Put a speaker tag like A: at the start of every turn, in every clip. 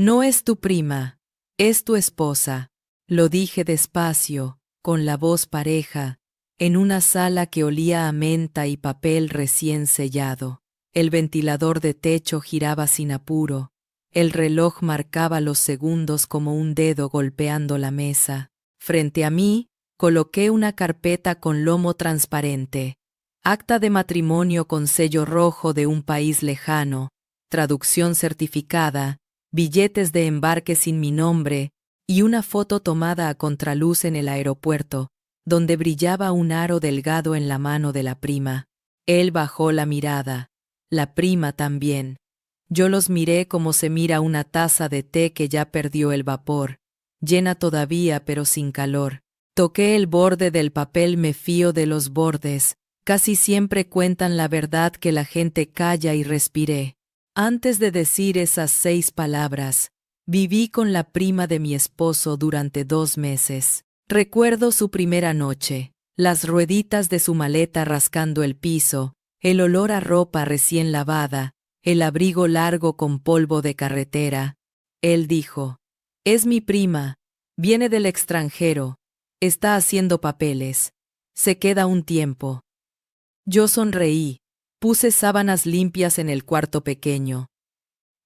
A: No es tu prima, es tu esposa. Lo dije despacio, con la voz pareja, en una sala que olía a menta y papel recién sellado. El ventilador de techo giraba sin apuro. El reloj marcaba los segundos como un dedo golpeando la mesa. Frente a mí, coloqué una carpeta con lomo transparente. Acta de matrimonio con sello rojo de un país lejano, traducción certificada, billetes de embarque sin mi nombre y una foto tomada a contraluz en el aeropuerto, donde brillaba un aro delgado en la mano de la prima. Él bajó la mirada. La prima también. Yo los miré como se mira una taza de té que ya perdió el vapor, llena todavía pero sin calor. Toqué el borde del papel, me fío de los bordes. Casi siempre cuentan la verdad que la gente calla, y respiré. Antes de decir esas 6 palabras, viví con la prima de mi esposo durante 2 meses. Recuerdo su primera noche, las rueditas de su maleta rascando el piso, el olor a ropa recién lavada, el abrigo largo con polvo de carretera. Él dijo: «Es mi prima, viene del extranjero, está haciendo papeles, se queda un tiempo». Yo sonreí, puse sábanas limpias en el cuarto pequeño.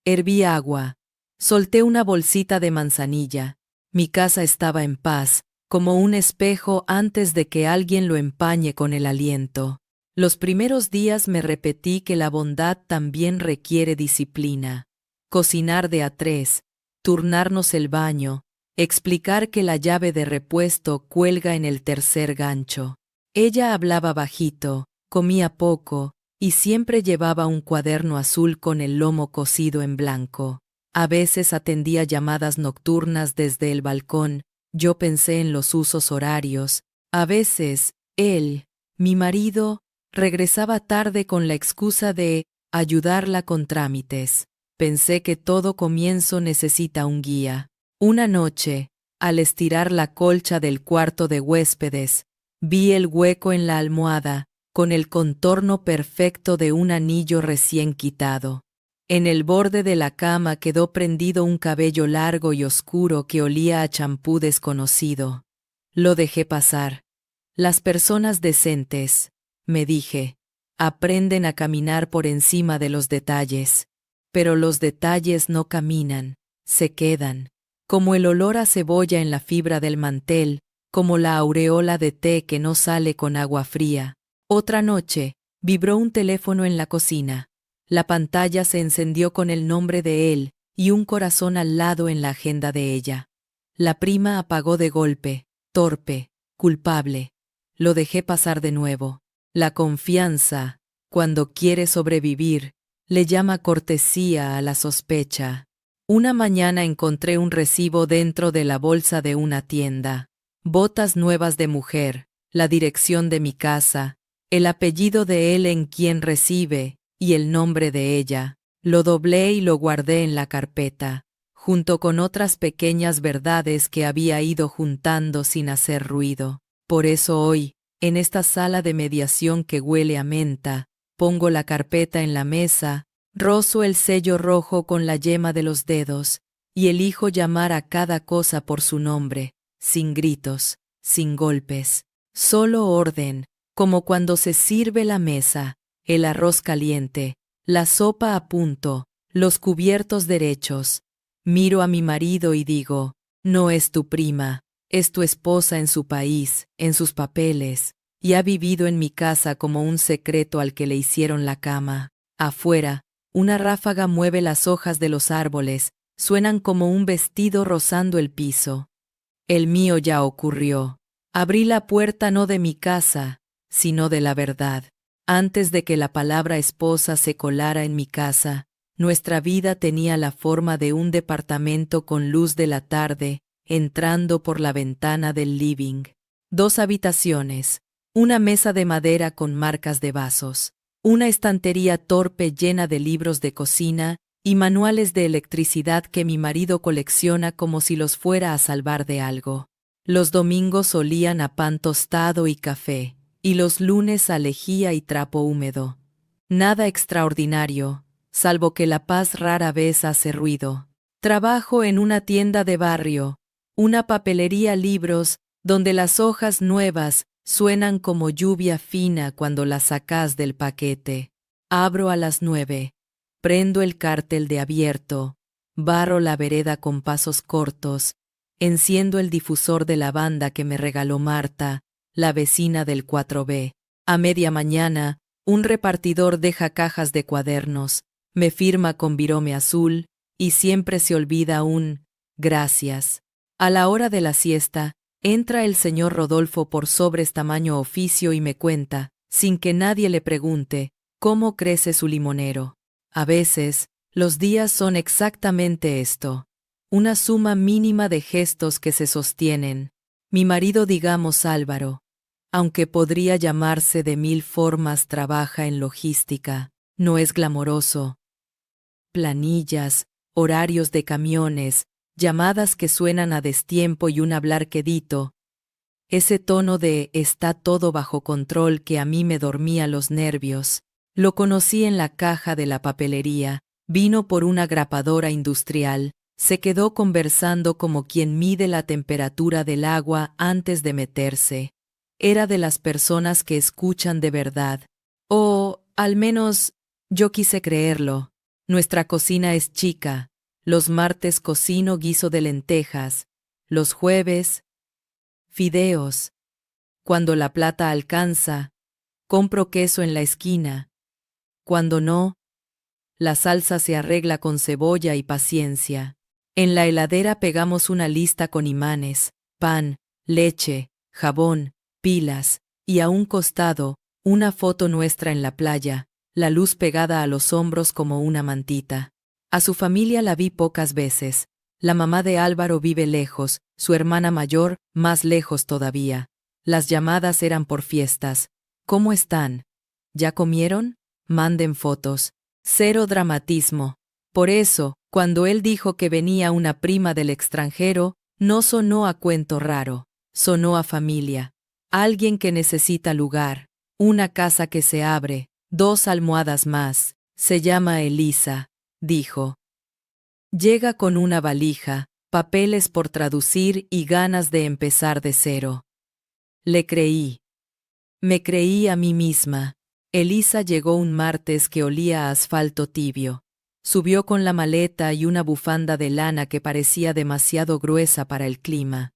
A: Herví agua, solté una bolsita de manzanilla. Mi casa estaba en paz, como un espejo antes de que alguien lo empañe con el aliento. Los primeros días me repetí que la bondad también requiere disciplina. Cocinar de a 3, turnarnos el baño, explicar que la llave de repuesto cuelga en el tercer gancho. Ella hablaba bajito, comía poco, y siempre llevaba un cuaderno azul con el lomo cosido en blanco. A veces atendía llamadas nocturnas desde el balcón. Yo pensé en los usos horarios. A veces, él, mi marido, regresaba tarde con la excusa de ayudarla con trámites. Pensé que todo comienzo necesita un guía. Una noche, al estirar la colcha del cuarto de huéspedes, vi el hueco en la almohada, con el contorno perfecto de un anillo recién quitado. En el borde de la cama quedó prendido un cabello largo y oscuro que olía a champú desconocido. Lo dejé pasar. Las personas decentes, me dije, aprenden a caminar por encima de los detalles. Pero los detalles no caminan, se quedan. Como el olor a cebolla en la fibra del mantel, como la aureola de té que no sale con agua fría. Otra noche, vibró un teléfono en la cocina. La pantalla se encendió con el nombre de él y un corazón al lado en la agenda de ella. La prima apagó de golpe, torpe, culpable. Lo dejé pasar de nuevo. La confianza, cuando quiere sobrevivir, le llama cortesía a la sospecha. Una mañana encontré un recibo dentro de la bolsa de una tienda. Botas nuevas de mujer, la dirección de mi casa, el apellido de él en quien recibe y el nombre de ella. Lo doblé y lo guardé en la carpeta, junto con otras pequeñas verdades que había ido juntando sin hacer ruido. Por eso hoy, en esta sala de mediación que huele a menta, pongo la carpeta en la mesa, rozo el sello rojo con la yema de los dedos y elijo llamar a cada cosa por su nombre, sin gritos, sin golpes, solo orden, como cuando se sirve la mesa, el arroz caliente, la sopa a punto, los cubiertos derechos. Miro a mi marido y digo: no es tu prima, es tu esposa en su país, en sus papeles, y ha vivido en mi casa como un secreto al que le hicieron la cama. Afuera, una ráfaga mueve las hojas de los árboles, suenan como un vestido rozando el piso. El mío ya ocurrió. Abrí la puerta no de mi casa, sino de la verdad. Antes de que la palabra esposa se colara en mi casa, nuestra vida tenía la forma de un departamento con luz de la tarde, entrando por la ventana del living. 2 habitaciones, una mesa de madera con marcas de vasos, una estantería torpe llena de libros de cocina y manuales de electricidad que mi marido colecciona como si los fuera a salvar de algo. Los domingos olían a pan tostado y café, y los lunes a lejía y trapo húmedo. Nada extraordinario, salvo que la paz rara vez hace ruido. Trabajo en una tienda de barrio, una papelería libros, donde las hojas nuevas suenan como lluvia fina cuando las sacas del paquete. Abro a las 9, prendo el cartel de abierto, barro la vereda con pasos cortos, enciendo el difusor de lavanda que me regaló Marta, la vecina del 4B. A media mañana, un repartidor deja cajas de cuadernos, me firma con virome azul, y siempre se olvida un gracias. A la hora de la siesta, entra el señor Rodolfo por sobres tamaño oficio y me cuenta, sin que nadie le pregunte, cómo crece su limonero. A veces, los días son exactamente esto, una suma mínima de gestos que se sostienen. Mi marido, digamos Álvaro, aunque podría llamarse de 1000 formas, trabaja en logística, no es glamoroso. Planillas, horarios de camiones, llamadas que suenan a destiempo y un hablar quedito. Ese tono de está todo bajo control que a mí me dormía los nervios. Lo conocí en la caja de la papelería, vino por una grapadora industrial, se quedó conversando como quien mide la temperatura del agua antes de meterse. Era de las personas que escuchan de verdad. O, al menos, yo quise creerlo. Nuestra cocina es chica. Los martes cocino guiso de lentejas. Los jueves, fideos. Cuando la plata alcanza, compro queso en la esquina. Cuando no, la salsa se arregla con cebolla y paciencia. En la heladera pegamos una lista con imanes, pan, leche, jabón, pilas, y a un costado, una foto nuestra en la playa, la luz pegada a los hombros como una mantita. A su familia la vi pocas veces. La mamá de Álvaro vive lejos, su hermana mayor, más lejos todavía. Las llamadas eran por fiestas. ¿Cómo están? ¿Ya comieron? Manden fotos. Cero dramatismo. Por eso, cuando él dijo que venía una prima del extranjero, no sonó a cuento raro, sonó a familia. Alguien que necesita lugar, una casa que se abre, 2 almohadas más. Se llama Elisa, dijo. Llega con una valija, papeles por traducir y ganas de empezar de cero. Le creí. Me creí a mí misma. Elisa llegó un martes que olía a asfalto tibio. Subió con la maleta y una bufanda de lana que parecía demasiado gruesa para el clima.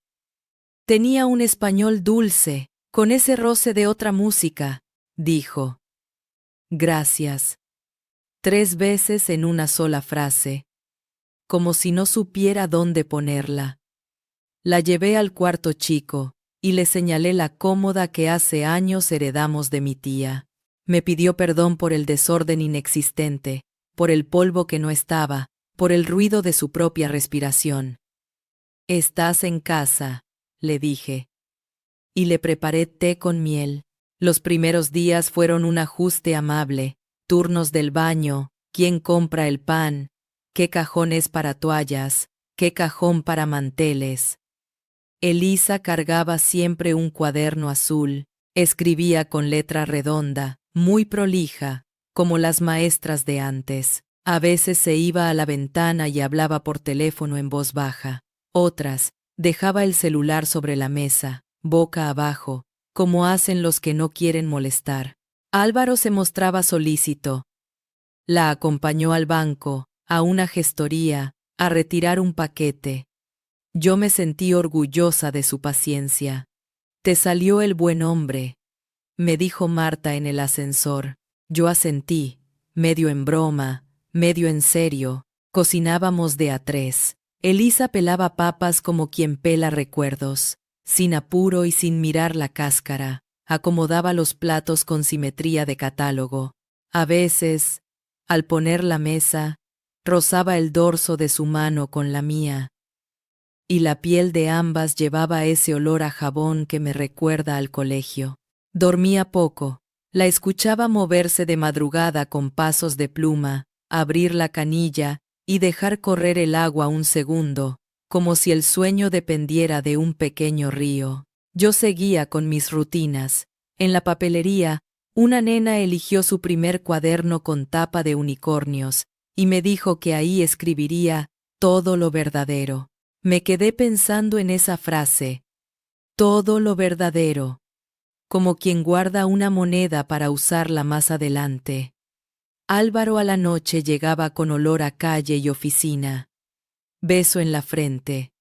A: Tenía un español dulce, con ese roce de otra música, dijo. Gracias. 3 veces en una sola frase. Como si no supiera dónde ponerla. La llevé al cuarto chico, y le señalé la cómoda que hace años heredamos de mi tía. Me pidió perdón por el desorden inexistente, por el polvo que no estaba, por el ruido de su propia respiración. «Estás en casa», le dije. Y le preparé té con miel. Los primeros días fueron un ajuste amable, turnos del baño, quién compra el pan, qué cajones para toallas, qué cajón para manteles. Elisa cargaba siempre un cuaderno azul, escribía con letra redonda, muy prolija, como las maestras de antes. A veces se iba a la ventana y hablaba por teléfono en voz baja. Otras, dejaba el celular sobre la mesa, boca abajo, como hacen los que no quieren molestar. Álvaro se mostraba solícito. La acompañó al banco, a una gestoría, a retirar un paquete. Yo me sentí orgullosa de su paciencia. «Te salió el buen hombre», me dijo Marta en el ascensor. Yo asentí, medio en broma, medio en serio. Cocinábamos de a 3. Elisa pelaba papas como quien pela recuerdos, sin apuro y sin mirar la cáscara. Acomodaba los platos con simetría de catálogo. A veces, al poner la mesa, rozaba el dorso de su mano con la mía. Y la piel de ambas llevaba ese olor a jabón que me recuerda al colegio. Dormía poco. La escuchaba moverse de madrugada con pasos de pluma, abrir la canilla y dejar correr el agua un segundo, como si el sueño dependiera de un pequeño río. Yo seguía con mis rutinas. En la papelería, una nena eligió su primer cuaderno con tapa de unicornios y me dijo que ahí escribiría todo lo verdadero. Me quedé pensando en esa frase, todo lo verdadero, como quien guarda una moneda para usarla más adelante. Álvaro a la noche llegaba con olor a calle y oficina. Beso en la frente.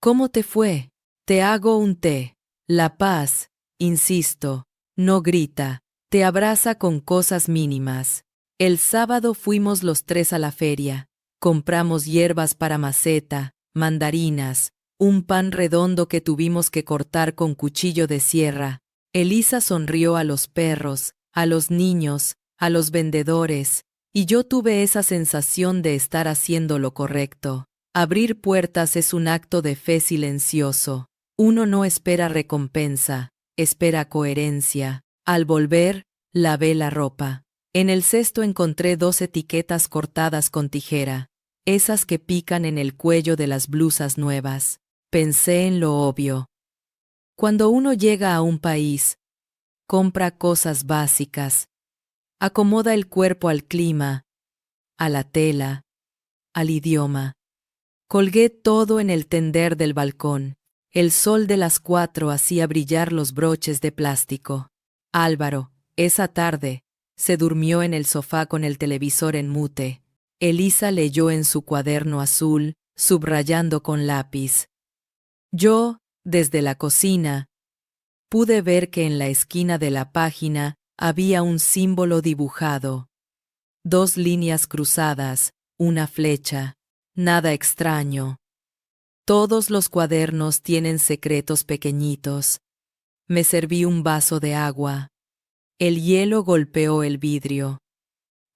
A: ¿Cómo te fue? Te hago un té. La paz, insisto, no grita, te abraza con cosas mínimas. El sábado fuimos los tres a la feria. Compramos hierbas para maceta, mandarinas, un pan redondo que tuvimos que cortar con cuchillo de sierra. Elisa sonrió a los perros, a los niños, a los vendedores, y yo tuve esa sensación de estar haciendo lo correcto. Abrir puertas es un acto de fe silencioso. Uno no espera recompensa, espera coherencia. Al volver, lavé la ropa. En el cesto encontré 2 etiquetas cortadas con tijera, esas que pican en el cuello de las blusas nuevas. Pensé en lo obvio. Cuando uno llega a un país, compra cosas básicas, acomoda el cuerpo al clima, a la tela, al idioma. Colgué todo en el tender del balcón. El sol de las 4 hacía brillar los broches de plástico. Álvaro, esa tarde, se durmió en el sofá con el televisor en mute. Elisa leyó en su cuaderno azul, subrayando con lápiz. Yo, desde la cocina, pude ver que en la esquina de la página había un símbolo dibujado. 2 líneas cruzadas, una flecha. Nada extraño. Todos los cuadernos tienen secretos pequeñitos. Me serví un vaso de agua. El hielo golpeó el vidrio.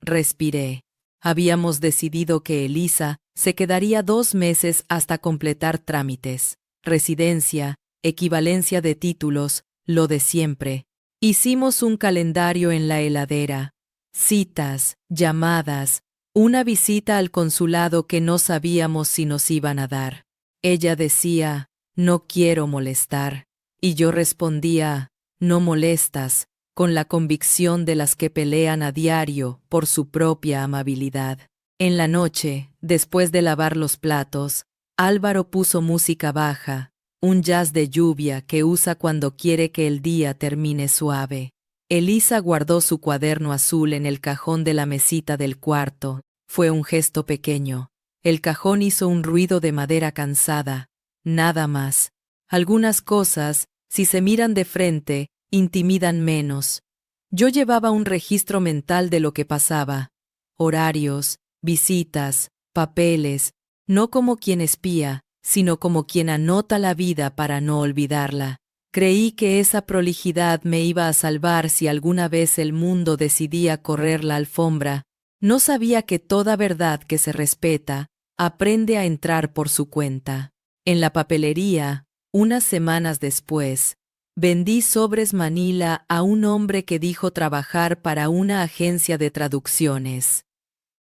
A: Respiré. Habíamos decidido que Elisa se quedaría 2 meses hasta completar trámites, residencia, equivalencia de títulos, lo de siempre. Hicimos un calendario en la heladera. Citas, llamadas, una visita al consulado que no sabíamos si nos iban a dar. Ella decía, no quiero molestar. Y yo respondía, no molestas, con la convicción de las que pelean a diario por su propia amabilidad. En la noche, después de lavar los platos, Álvaro puso música baja, un jazz de lluvia que usa cuando quiere que el día termine suave. Elisa guardó su cuaderno azul en el cajón de la mesita del cuarto. Fue un gesto pequeño. El cajón hizo un ruido de madera cansada. Nada más. Algunas cosas, si se miran de frente, intimidan menos. Yo llevaba un registro mental de lo que pasaba. Horarios, visitas, papeles, no como quien espía, sino como quien anota la vida para no olvidarla. Creí que esa prolijidad me iba a salvar si alguna vez el mundo decidía correr la alfombra. No sabía que toda verdad que se respeta aprende a entrar por su cuenta. En la papelería, unas semanas después, vendí sobres Manila a un hombre que dijo trabajar para una agencia de traducciones.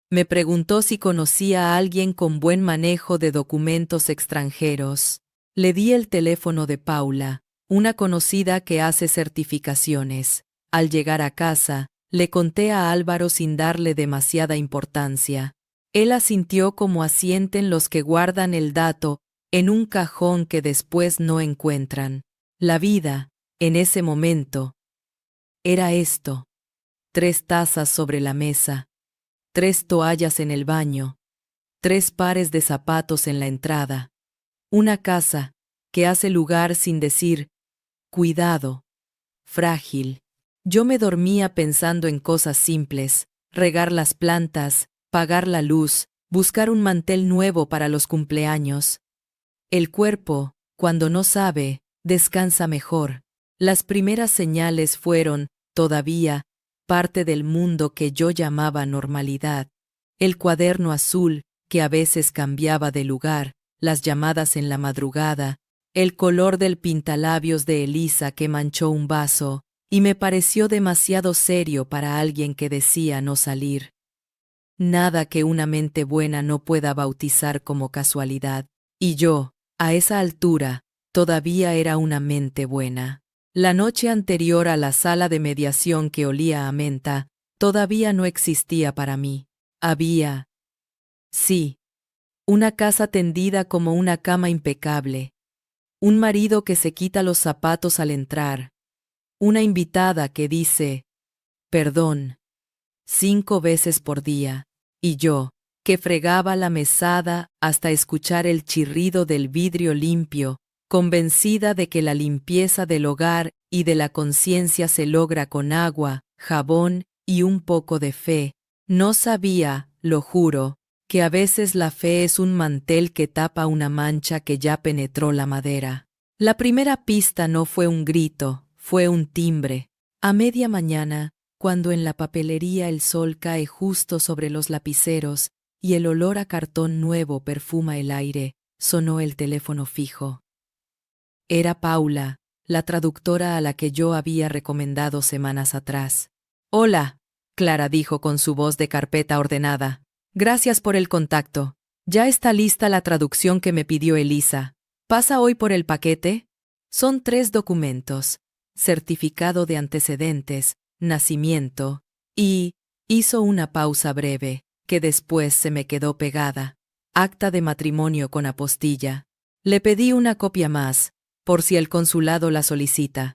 A: Me preguntó si conocía a alguien con buen manejo de documentos extranjeros. Le di el teléfono de Paula, una conocida que hace certificaciones. Al llegar a casa, le conté a Álvaro sin darle demasiada importancia. Él asintió como asienten los que guardan el dato en un cajón que después no encuentran. La vida, en ese momento, era esto: 3 tazas sobre la mesa, 3 toallas en el baño, 3 pares de zapatos en la entrada, una casa que hace lugar sin decir cuidado, frágil. Yo me dormía pensando en cosas simples: regar las plantas, pagar la luz, buscar un mantel nuevo para los cumpleaños. El cuerpo, cuando no sabe, descansa mejor. Las primeras señales fueron, todavía, parte del mundo que yo llamaba normalidad. El cuaderno azul, que a veces cambiaba de lugar, las llamadas en la madrugada, el color del pintalabios de Elisa que manchó un vaso, y me pareció demasiado serio para alguien que decía no salir. Nada que una mente buena no pueda bautizar como casualidad. Y yo, a esa altura, todavía era una mente buena. La noche anterior a la sala de mediación que olía a menta, todavía no existía para mí. Había, sí, Una casa tendida como una cama impecable. Un marido que se quita los zapatos al entrar. Una invitada que dice, perdón, 5 veces por día. Y yo, que fregaba la mesada hasta escuchar el chirrido del vidrio limpio, convencida de que la limpieza del hogar y de la conciencia se logra con agua, jabón y un poco de fe. No sabía, lo juro, que a veces la fe es un mantel que tapa una mancha que ya penetró la madera. La primera pista no fue un grito, fue un timbre. A media mañana, cuando en la papelería el sol cae justo sobre los lapiceros y el olor a cartón nuevo perfuma el aire, sonó el teléfono fijo. Era Paula, la traductora a la que yo había recomendado semanas atrás. Hola, Clara dijo con su voz de carpeta ordenada. Gracias por el contacto. Ya está lista la traducción que me pidió Elisa. ¿Pasa hoy por el paquete? Son 3 documentos: certificado de antecedentes, nacimiento, y, hizo una pausa breve, que después se me quedó pegada, acta de matrimonio con apostilla. Le pedí una copia más, por si el consulado la solicita.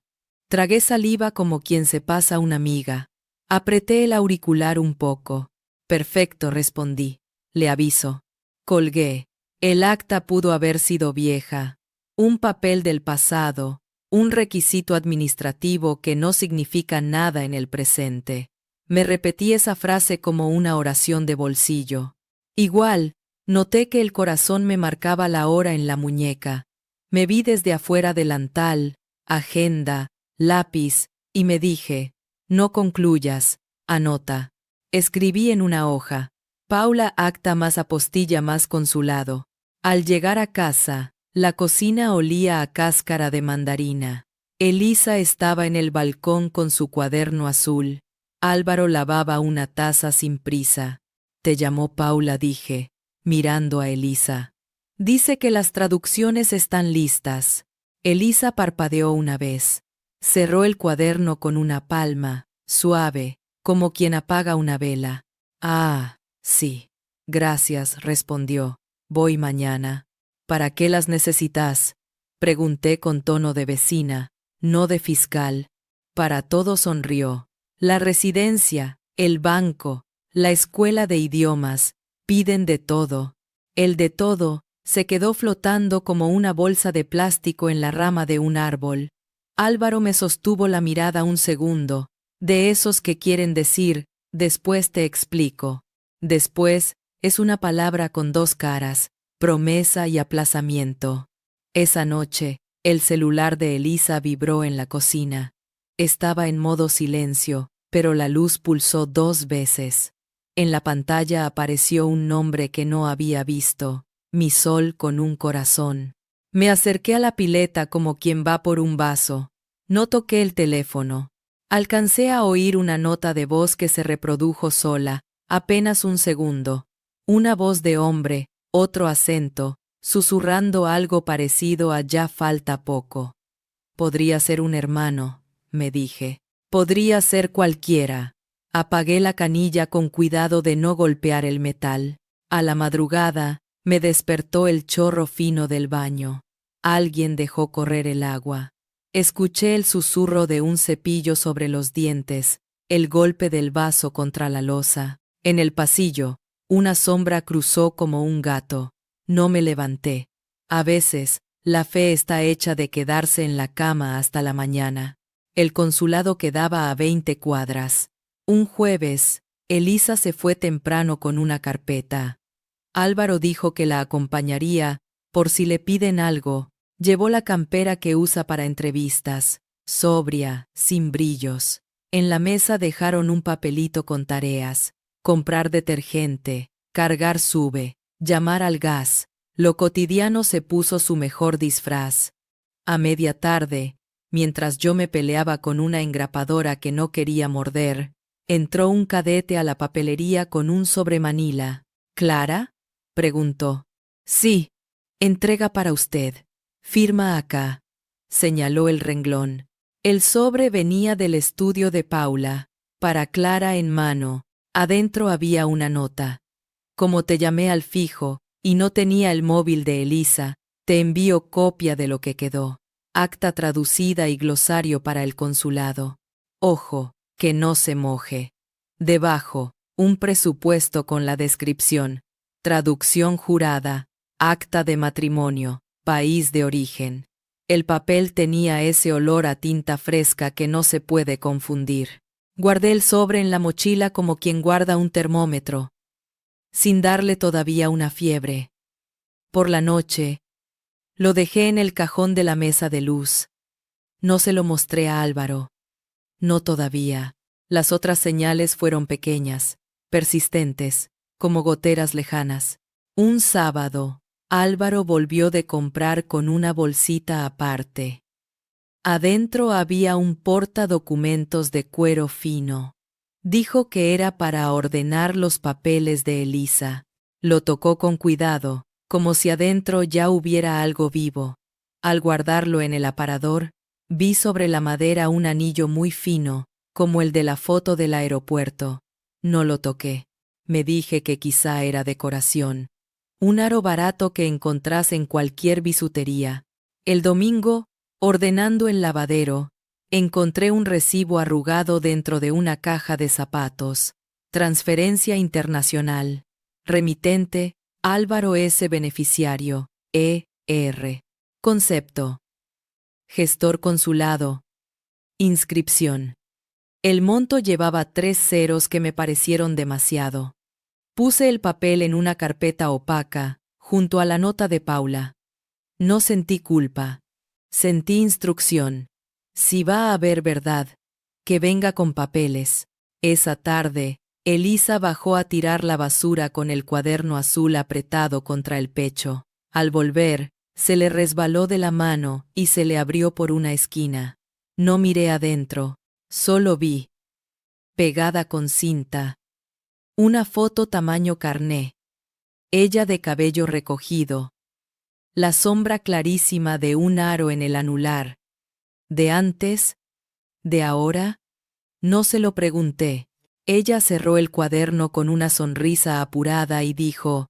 A: Tragué saliva como quien se pasa una miga. Apreté el auricular un poco. Perfecto, respondí. Le aviso. Colgué. El acta pudo haber sido vieja. Un papel del pasado, un requisito administrativo que no significa nada en el presente. Me repetí esa frase como una oración de bolsillo. Igual, noté que el corazón me marcaba la hora en la muñeca. Me vi desde afuera delantal, agenda, lápiz, y me dije, no concluyas, anota. Escribí en una hoja, Paula acta más apostilla más consulado. Al llegar a casa, la cocina olía a cáscara de mandarina. Elisa estaba en el balcón con su cuaderno azul. Álvaro lavaba una taza sin prisa. Te llamó Paula, dije, mirando a Elisa. Dice que las traducciones están listas. Elisa parpadeó una vez. Cerró el cuaderno con una palma, suave, como quien apaga una vela. Ah, sí. Gracias, respondió. Voy mañana. ¿Para qué las necesitas? Pregunté con tono de vecina, no de fiscal. Para todo, sonrió. La residencia, el banco, la escuela de idiomas, piden de todo. El de todo se quedó flotando como una bolsa de plástico en la rama de un árbol. Álvaro me sostuvo la mirada un segundo, de esos que quieren decir, después te explico. Después es una palabra con 2 caras, promesa y aplazamiento. Esa noche, el celular de Elisa vibró en la cocina. Estaba en modo silencio, pero la luz pulsó 2 veces. En la pantalla apareció un nombre que no había visto, Mi Sol con un corazón. Me acerqué a la pileta como quien va por un vaso. No toqué el teléfono. Alcancé a oír una nota de voz que se reprodujo sola, apenas un segundo. Una voz de hombre, otro acento, susurrando algo parecido a ya falta poco. Podría ser un hermano, me dije. Podría ser cualquiera. Apagué la canilla con cuidado de no golpear el metal. A la madrugada, me despertó el chorro fino del baño. Alguien dejó correr el agua. Escuché el susurro de un cepillo sobre los dientes, el golpe del vaso contra la loza. En el pasillo, una sombra cruzó como un gato. No me levanté. A veces, la fe está hecha de quedarse en la cama hasta la mañana. El consulado quedaba a 20 cuadras. Un jueves, Elisa se fue temprano con una carpeta. Álvaro dijo que la acompañaría, por si le piden algo. Llevó la campera que usa para entrevistas, sobria, sin brillos. En la mesa dejaron un papelito con tareas: comprar detergente, cargar sube, llamar al gas. Lo cotidiano se puso su mejor disfraz. A media tarde, mientras yo me peleaba con una engrapadora que no quería morder, entró un cadete a la papelería con un sobre manila. ¿Clara?, preguntó. Sí. Entrega para usted. Firma acá. Señaló el renglón. El sobre venía del estudio de Paula, para Clara en mano. Adentro había una nota. Como te llamé al fijo, y no tenía el móvil de Elisa, te envío copia de lo que quedó. Acta traducida y glosario para el consulado. Ojo, que no se moje. Debajo, un presupuesto con la descripción. Traducción jurada. Acta de matrimonio. País de origen. El papel tenía ese olor a tinta fresca que no se puede confundir. Guardé el sobre en la mochila como quien guarda un termómetro, sin darle todavía una fiebre. Por la noche, lo dejé en el cajón de la mesa de luz. No se lo mostré a Álvaro. No todavía. Las otras señales fueron pequeñas, persistentes, como goteras lejanas. Un sábado, Álvaro volvió de comprar con una bolsita aparte. Adentro había un portadocumentos de cuero fino. Dijo que era para ordenar los papeles de Elisa. Lo tocó con cuidado, como si adentro ya hubiera algo vivo. Al guardarlo en el aparador, vi sobre la madera un anillo muy fino, como el de la foto del aeropuerto. No lo toqué. Me dije que quizá era decoración. Un aro barato que encontrás en cualquier bisutería. El domingo, ordenando el lavadero, encontré un recibo arrugado dentro de una caja de zapatos. Transferencia internacional. Remitente, Álvaro S. Beneficiario, E.R. Concepto. Gestor consulado. Inscripción. El monto llevaba 3 ceros que me parecieron demasiado. Puse el papel en una carpeta opaca, junto a la nota de Paula. No sentí culpa. Sentí instrucción. Si va a haber verdad, que venga con papeles. Esa tarde, Elisa bajó a tirar la basura con el cuaderno azul apretado contra el pecho. Al volver, se le resbaló de la mano y se le abrió por una esquina. No miré adentro, solo vi, pegada con cinta, una foto tamaño carné. Ella de cabello recogido. La sombra clarísima de un aro en el anular. ¿De antes? ¿De ahora? No se lo pregunté. Ella cerró el cuaderno con una sonrisa apurada y dijo,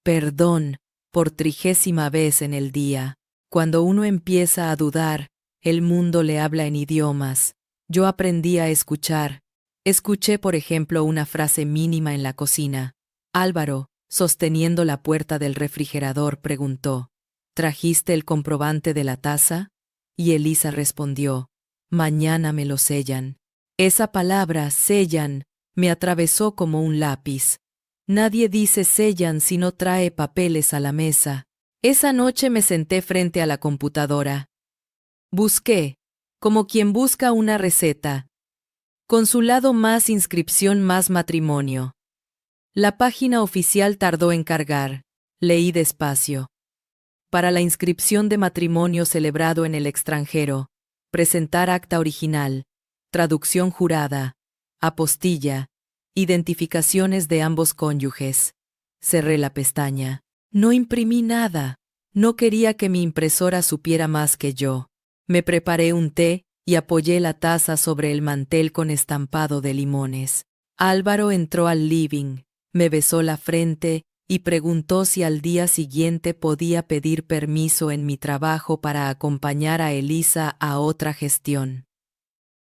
A: perdón, por 30ª vez en el día. Cuando uno empieza a dudar, el mundo le habla en idiomas. Yo aprendí a escuchar. Escuché, por ejemplo, una frase mínima en la cocina. Álvaro, sosteniendo la puerta del refrigerador, preguntó, ¿trajiste el comprobante de la taza? Y Elisa respondió, mañana me lo sellan. Esa palabra, sellan, me atravesó como un lápiz. Nadie dice sellan si no trae papeles a la mesa. Esa noche me senté frente a la computadora. Busqué, como quien busca una receta. Consulado más inscripción más matrimonio. La página oficial tardó en cargar. Leí despacio. Para la inscripción de matrimonio celebrado en el extranjero, presentar acta original, traducción jurada, apostilla, identificaciones de ambos cónyuges. Cerré la pestaña. No imprimí nada. No quería que mi impresora supiera más que yo. Me preparé un té y apoyé la taza sobre el mantel con estampado de limones. Álvaro entró al living, me besó la frente y preguntó si al día siguiente podía pedir permiso en mi trabajo para acompañar a Elisa a otra gestión.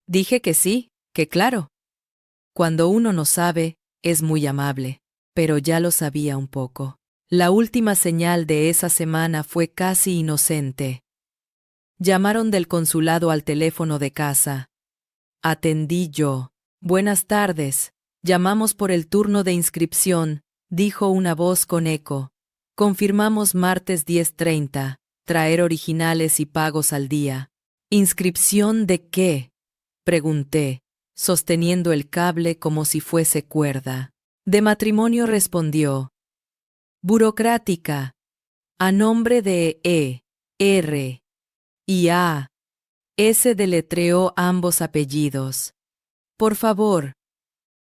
A: Dije que sí, que claro. Cuando uno no sabe, es muy amable, pero ya lo sabía un poco. La última señal de esa semana fue casi inocente. Llamaron del consulado al teléfono de casa. Atendí yo. Buenas tardes. Llamamos por el turno de inscripción, dijo una voz con eco. Confirmamos martes 10:30. Traer originales y pagos al día. ¿Inscripción de qué? Pregunté, sosteniendo el cable como si fuese cuerda. De matrimonio respondió. Burocrática. A nombre de E.R. y A. S. deletreó ambos apellidos. Por favor.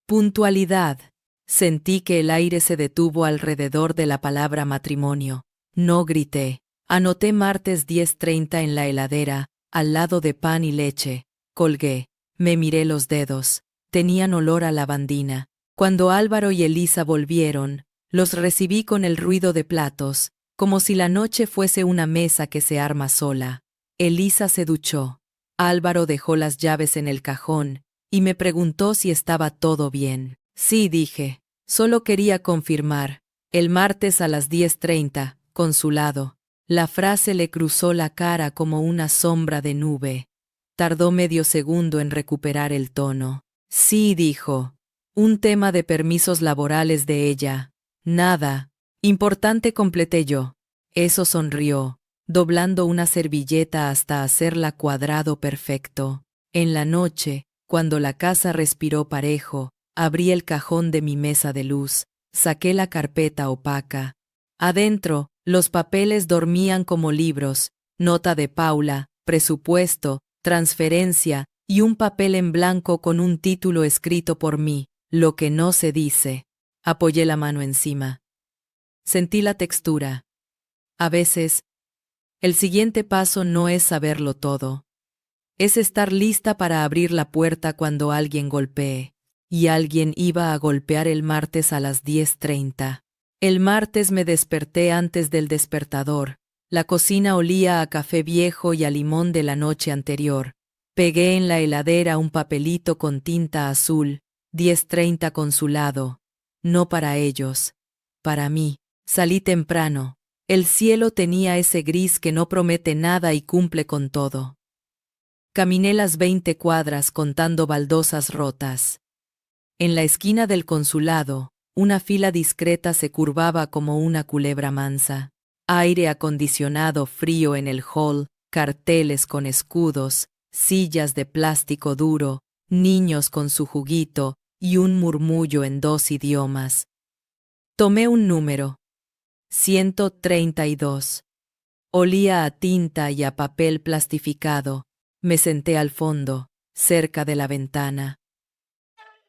A: Puntualidad. Sentí que el aire se detuvo alrededor de la palabra matrimonio. No grité. Anoté martes 10:30 en la heladera, al lado de pan y leche. Colgué. Me miré los dedos. Tenían olor a lavandina. Cuando Álvaro y Elisa volvieron, Los recibí con el ruido de platos, como si la noche fuese una mesa que se arma sola. Elisa se duchó. Álvaro dejó las llaves en el cajón y me preguntó si estaba todo bien. Sí, dije. Solo quería confirmar. El martes a las 10:30, consulado. La frase le cruzó la cara como una sombra de nube. Tardó medio segundo en recuperar el tono. Sí, dijo. Un tema de permisos laborales de ella. Nada. Importante, completé yo. Eso, sonrió, doblando una servilleta hasta hacerla cuadrado perfecto. En la noche, cuando la casa respiró parejo, abrí el cajón de mi mesa de luz, saqué la carpeta opaca. Adentro, los papeles dormían como libros, nota de Paula, presupuesto, transferencia y un papel en blanco con un título escrito por mí, Lo que no se dice. Apoyé la mano encima. Sentí la textura. A veces, el siguiente paso no es saberlo todo. Es estar lista para abrir la puerta cuando alguien golpee. Y alguien iba a golpear el martes a las 10:30. El martes me desperté antes del despertador. La cocina olía a café viejo y a limón de la noche anterior. Pegué en la heladera un papelito con tinta azul, 10:30 consulado. No para ellos, para mí. Salí temprano. El cielo tenía ese gris que no promete nada y cumple con todo. Caminé las 20 cuadras contando baldosas rotas. En la esquina del consulado, una fila discreta se curvaba como una culebra mansa. Aire acondicionado frío en el hall, carteles con escudos, sillas de plástico duro, niños con su juguito y un murmullo en 2 idiomas. Tomé un número. 132. Olía a tinta y a papel plastificado. Me senté al fondo, cerca de la ventana.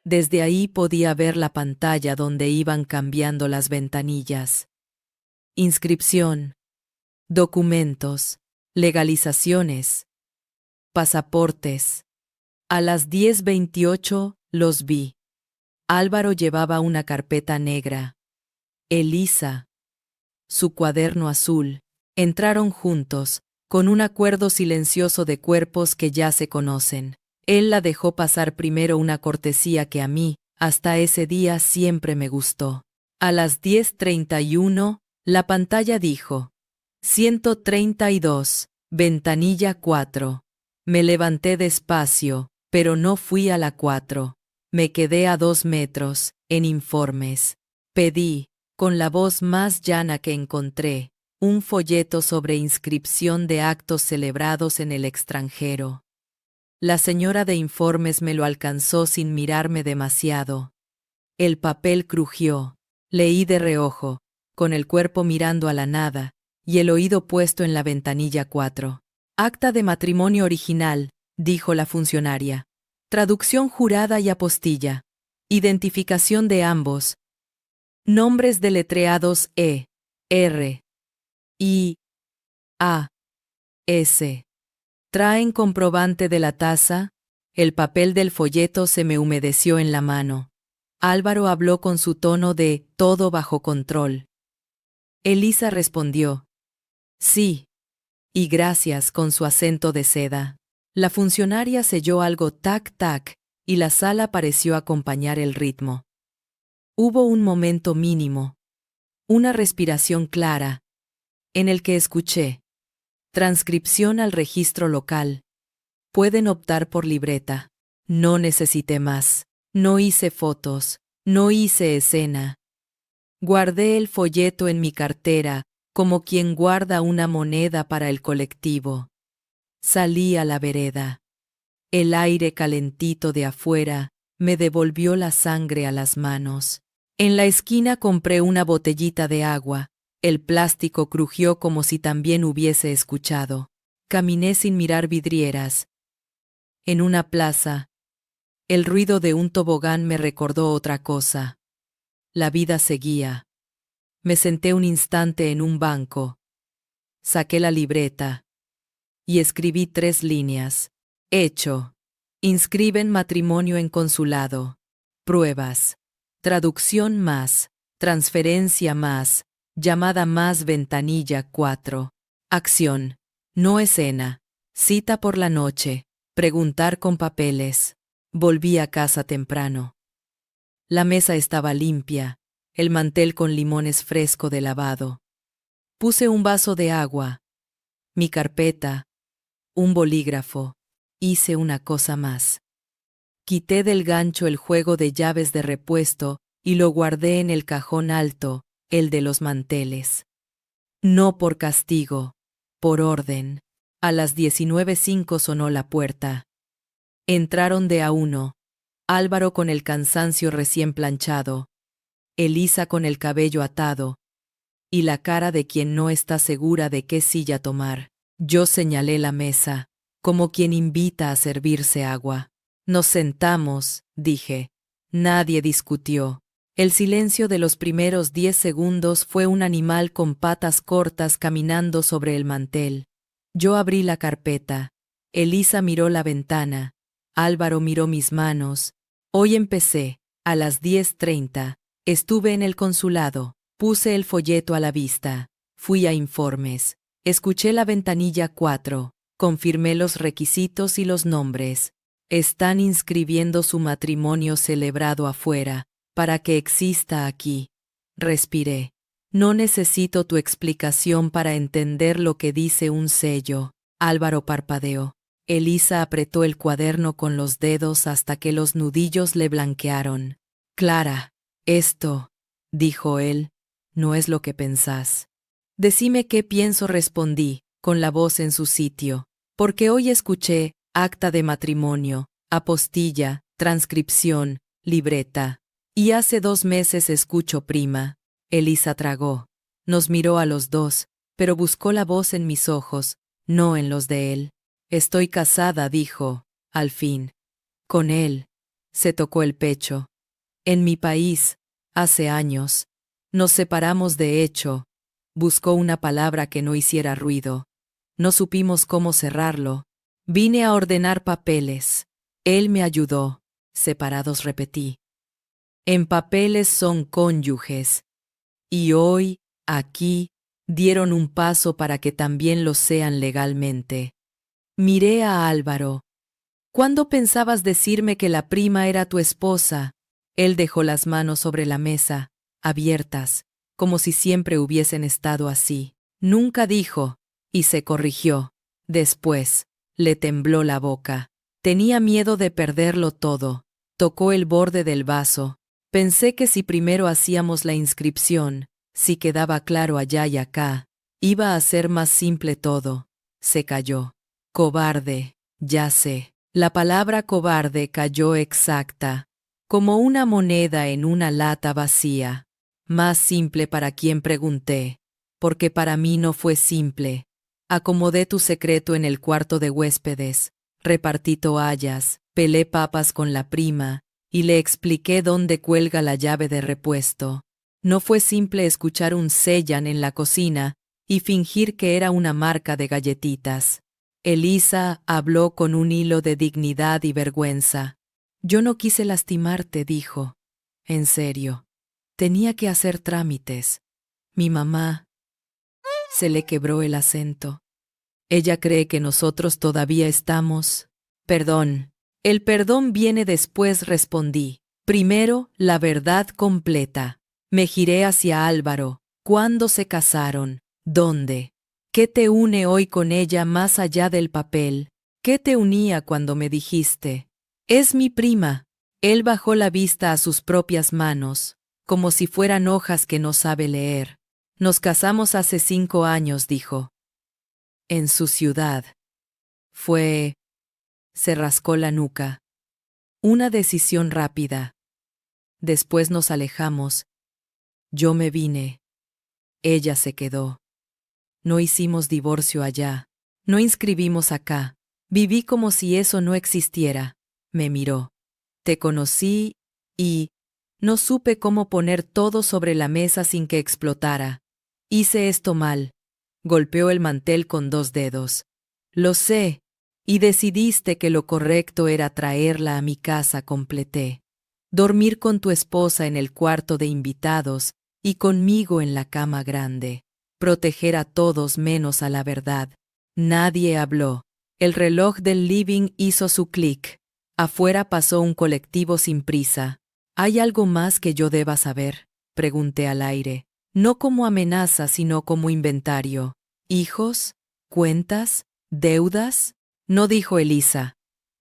A: Desde ahí podía ver la pantalla donde iban cambiando las ventanillas. Inscripción, documentos, legalizaciones, pasaportes. A las 10:28 los vi. Álvaro llevaba una carpeta negra. Elisa, su cuaderno azul. Entraron juntos, con un acuerdo silencioso de cuerpos que ya se conocen. Él la dejó pasar primero, una cortesía que a mí, hasta ese día, siempre me gustó. A las 10:31, la pantalla dijo: 132, ventanilla 4. Me levanté despacio, pero no fui a la 4. Me quedé a 2 metros, en informes. Pedí, con la voz más llana que encontré, un folleto sobre inscripción de actos celebrados en el extranjero. La señora de informes me lo alcanzó sin mirarme demasiado. El papel crujió. Leí de reojo, con el cuerpo mirando a la nada, y el oído puesto en la ventanilla 4. Acta de matrimonio original, dijo la funcionaria. Traducción jurada y apostilla. Identificación de ambos. Nombres deletreados E, R, I, A, S. ¿Traen comprobante de la tasa? El papel del folleto se me humedeció en la mano. Álvaro habló con su tono de todo bajo control. Elisa respondió: sí. Y gracias, con su acento de seda. La funcionaria selló algo tac-tac, y la sala pareció acompañar el ritmo. Hubo un momento mínimo, una respiración clara, en el que escuché: transcripción al registro local. Pueden optar por libreta. No necesité más. No hice fotos. No hice escena. Guardé el folleto en mi cartera, como quien guarda una moneda para el colectivo. Salí a la vereda. El aire calentito de afuera me devolvió la sangre a las manos. En la esquina compré una botellita de agua. El plástico crujió como si también hubiese escuchado. Caminé sin mirar vidrieras. En una plaza, el ruido de un tobogán me recordó otra cosa. La vida seguía. Me senté un instante en un banco. Saqué la libreta y escribí 3 líneas. Hecho. Inscriben matrimonio en consulado. Pruebas. Traducción más. transferencia más, llamada más ventanilla 4. Acción. No escena. Cita por la noche. Preguntar con papeles. Volví a casa temprano. La mesa estaba limpia, el mantel con limones fresco de lavado. Puse un vaso de agua, mi carpeta, un bolígrafo. Hice una cosa más. Quité del gancho el juego de llaves de repuesto y lo guardé en el cajón alto, el de los manteles. No por castigo, por orden. A las 19:05 sonó la puerta. Entraron de a uno, Álvaro con el cansancio recién planchado, Elisa con el cabello atado, y la cara de quien no está segura de qué silla tomar. Yo señalé la mesa, como quien invita a servirse agua. Nos sentamos, dije. Nadie discutió. El silencio de los primeros 10 segundos fue un animal con patas cortas caminando sobre el mantel. Yo abrí la carpeta. Elisa miró la ventana. Álvaro miró mis manos. Hoy empecé, a las 10:30. Estuve en el consulado. Puse el folleto a la vista. Fui a informes. Escuché la ventanilla 4. Confirmé los requisitos y los nombres. Están inscribiendo su matrimonio celebrado afuera, para que exista aquí. Respiré. No necesito tu explicación para entender lo que dice un sello. Álvaro parpadeó. Elisa apretó el cuaderno con los dedos hasta que los nudillos le blanquearon. Clara, esto, dijo él, no es lo que pensás. Decime qué pienso, respondí, con la voz en su sitio, porque hoy escuché acta de matrimonio, apostilla, transcripción, libreta. Y hace 2 meses escucho prima. Elisa tragó. Nos miró a los dos, pero buscó la voz en mis ojos, no en los de él. Estoy casada, dijo, al fin. Con él. Se tocó el pecho. En mi país, hace años. Nos separamos de hecho. Buscó una palabra que no hiciera ruido. No supimos cómo cerrarlo. Vine a ordenar papeles. Él me ayudó. Separados, repetí. En papeles son cónyuges. Y hoy, aquí, dieron un paso para que también lo sean legalmente. Miré a Álvaro. ¿Cuándo pensabas decirme que la prima era tu esposa? Él dejó las manos sobre la mesa, abiertas, como si siempre hubiesen estado así. Nunca dijo, y se corrigió. Después, le tembló la boca. Tenía miedo de perderlo todo. Tocó el borde del vaso. Pensé que si primero hacíamos la inscripción, si quedaba claro allá y acá, iba a ser más simple todo. Se calló. Cobarde, ya sé. La palabra cobarde cayó exacta, como una moneda en una lata vacía. Más simple para quien pregunté, porque para mí no fue simple. Acomodé tu secreto en el cuarto de huéspedes, repartí toallas, pelé papas con la prima, y le expliqué dónde cuelga la llave de repuesto. No fue simple escuchar un sellan en la cocina y fingir que era una marca de galletitas. Elisa habló con un hilo de dignidad y vergüenza. Yo no quise lastimarte, dijo. En serio. Tenía que hacer trámites. Mi mamá. Se le quebró el acento. Ella cree que nosotros todavía estamos. Perdón. El perdón viene después, respondí. Primero, la verdad completa. Me giré hacia Álvaro. ¿Cuándo se casaron? ¿Dónde? ¿Qué te une hoy con ella más allá del papel? ¿Qué te unía cuando me dijiste? Es mi prima. Él bajó la vista a sus propias manos, como si fueran hojas que no sabe leer. Nos casamos hace 5 años, dijo. En su ciudad. Fue... Se rascó la nuca. Una decisión rápida. Después nos alejamos. Yo me vine. Ella se quedó. No hicimos divorcio allá. No inscribimos acá. Viví como si eso no existiera. Me miró. Te conocí y... No supe cómo poner todo sobre la mesa sin que explotara. Hice esto mal. Golpeó el mantel con 2 dedos. Lo sé. Y decidiste que lo correcto era traerla a mi casa, completé. Dormir con tu esposa en el cuarto de invitados y conmigo en la cama grande. Proteger a todos menos a la verdad. Nadie habló. El reloj del living hizo su clic. Afuera pasó un colectivo sin prisa. ¿Hay algo más que yo deba saber?, pregunté al aire. No como amenaza, sino como inventario. ¿Hijos? ¿Cuentas? ¿Deudas? No, dijo Elisa.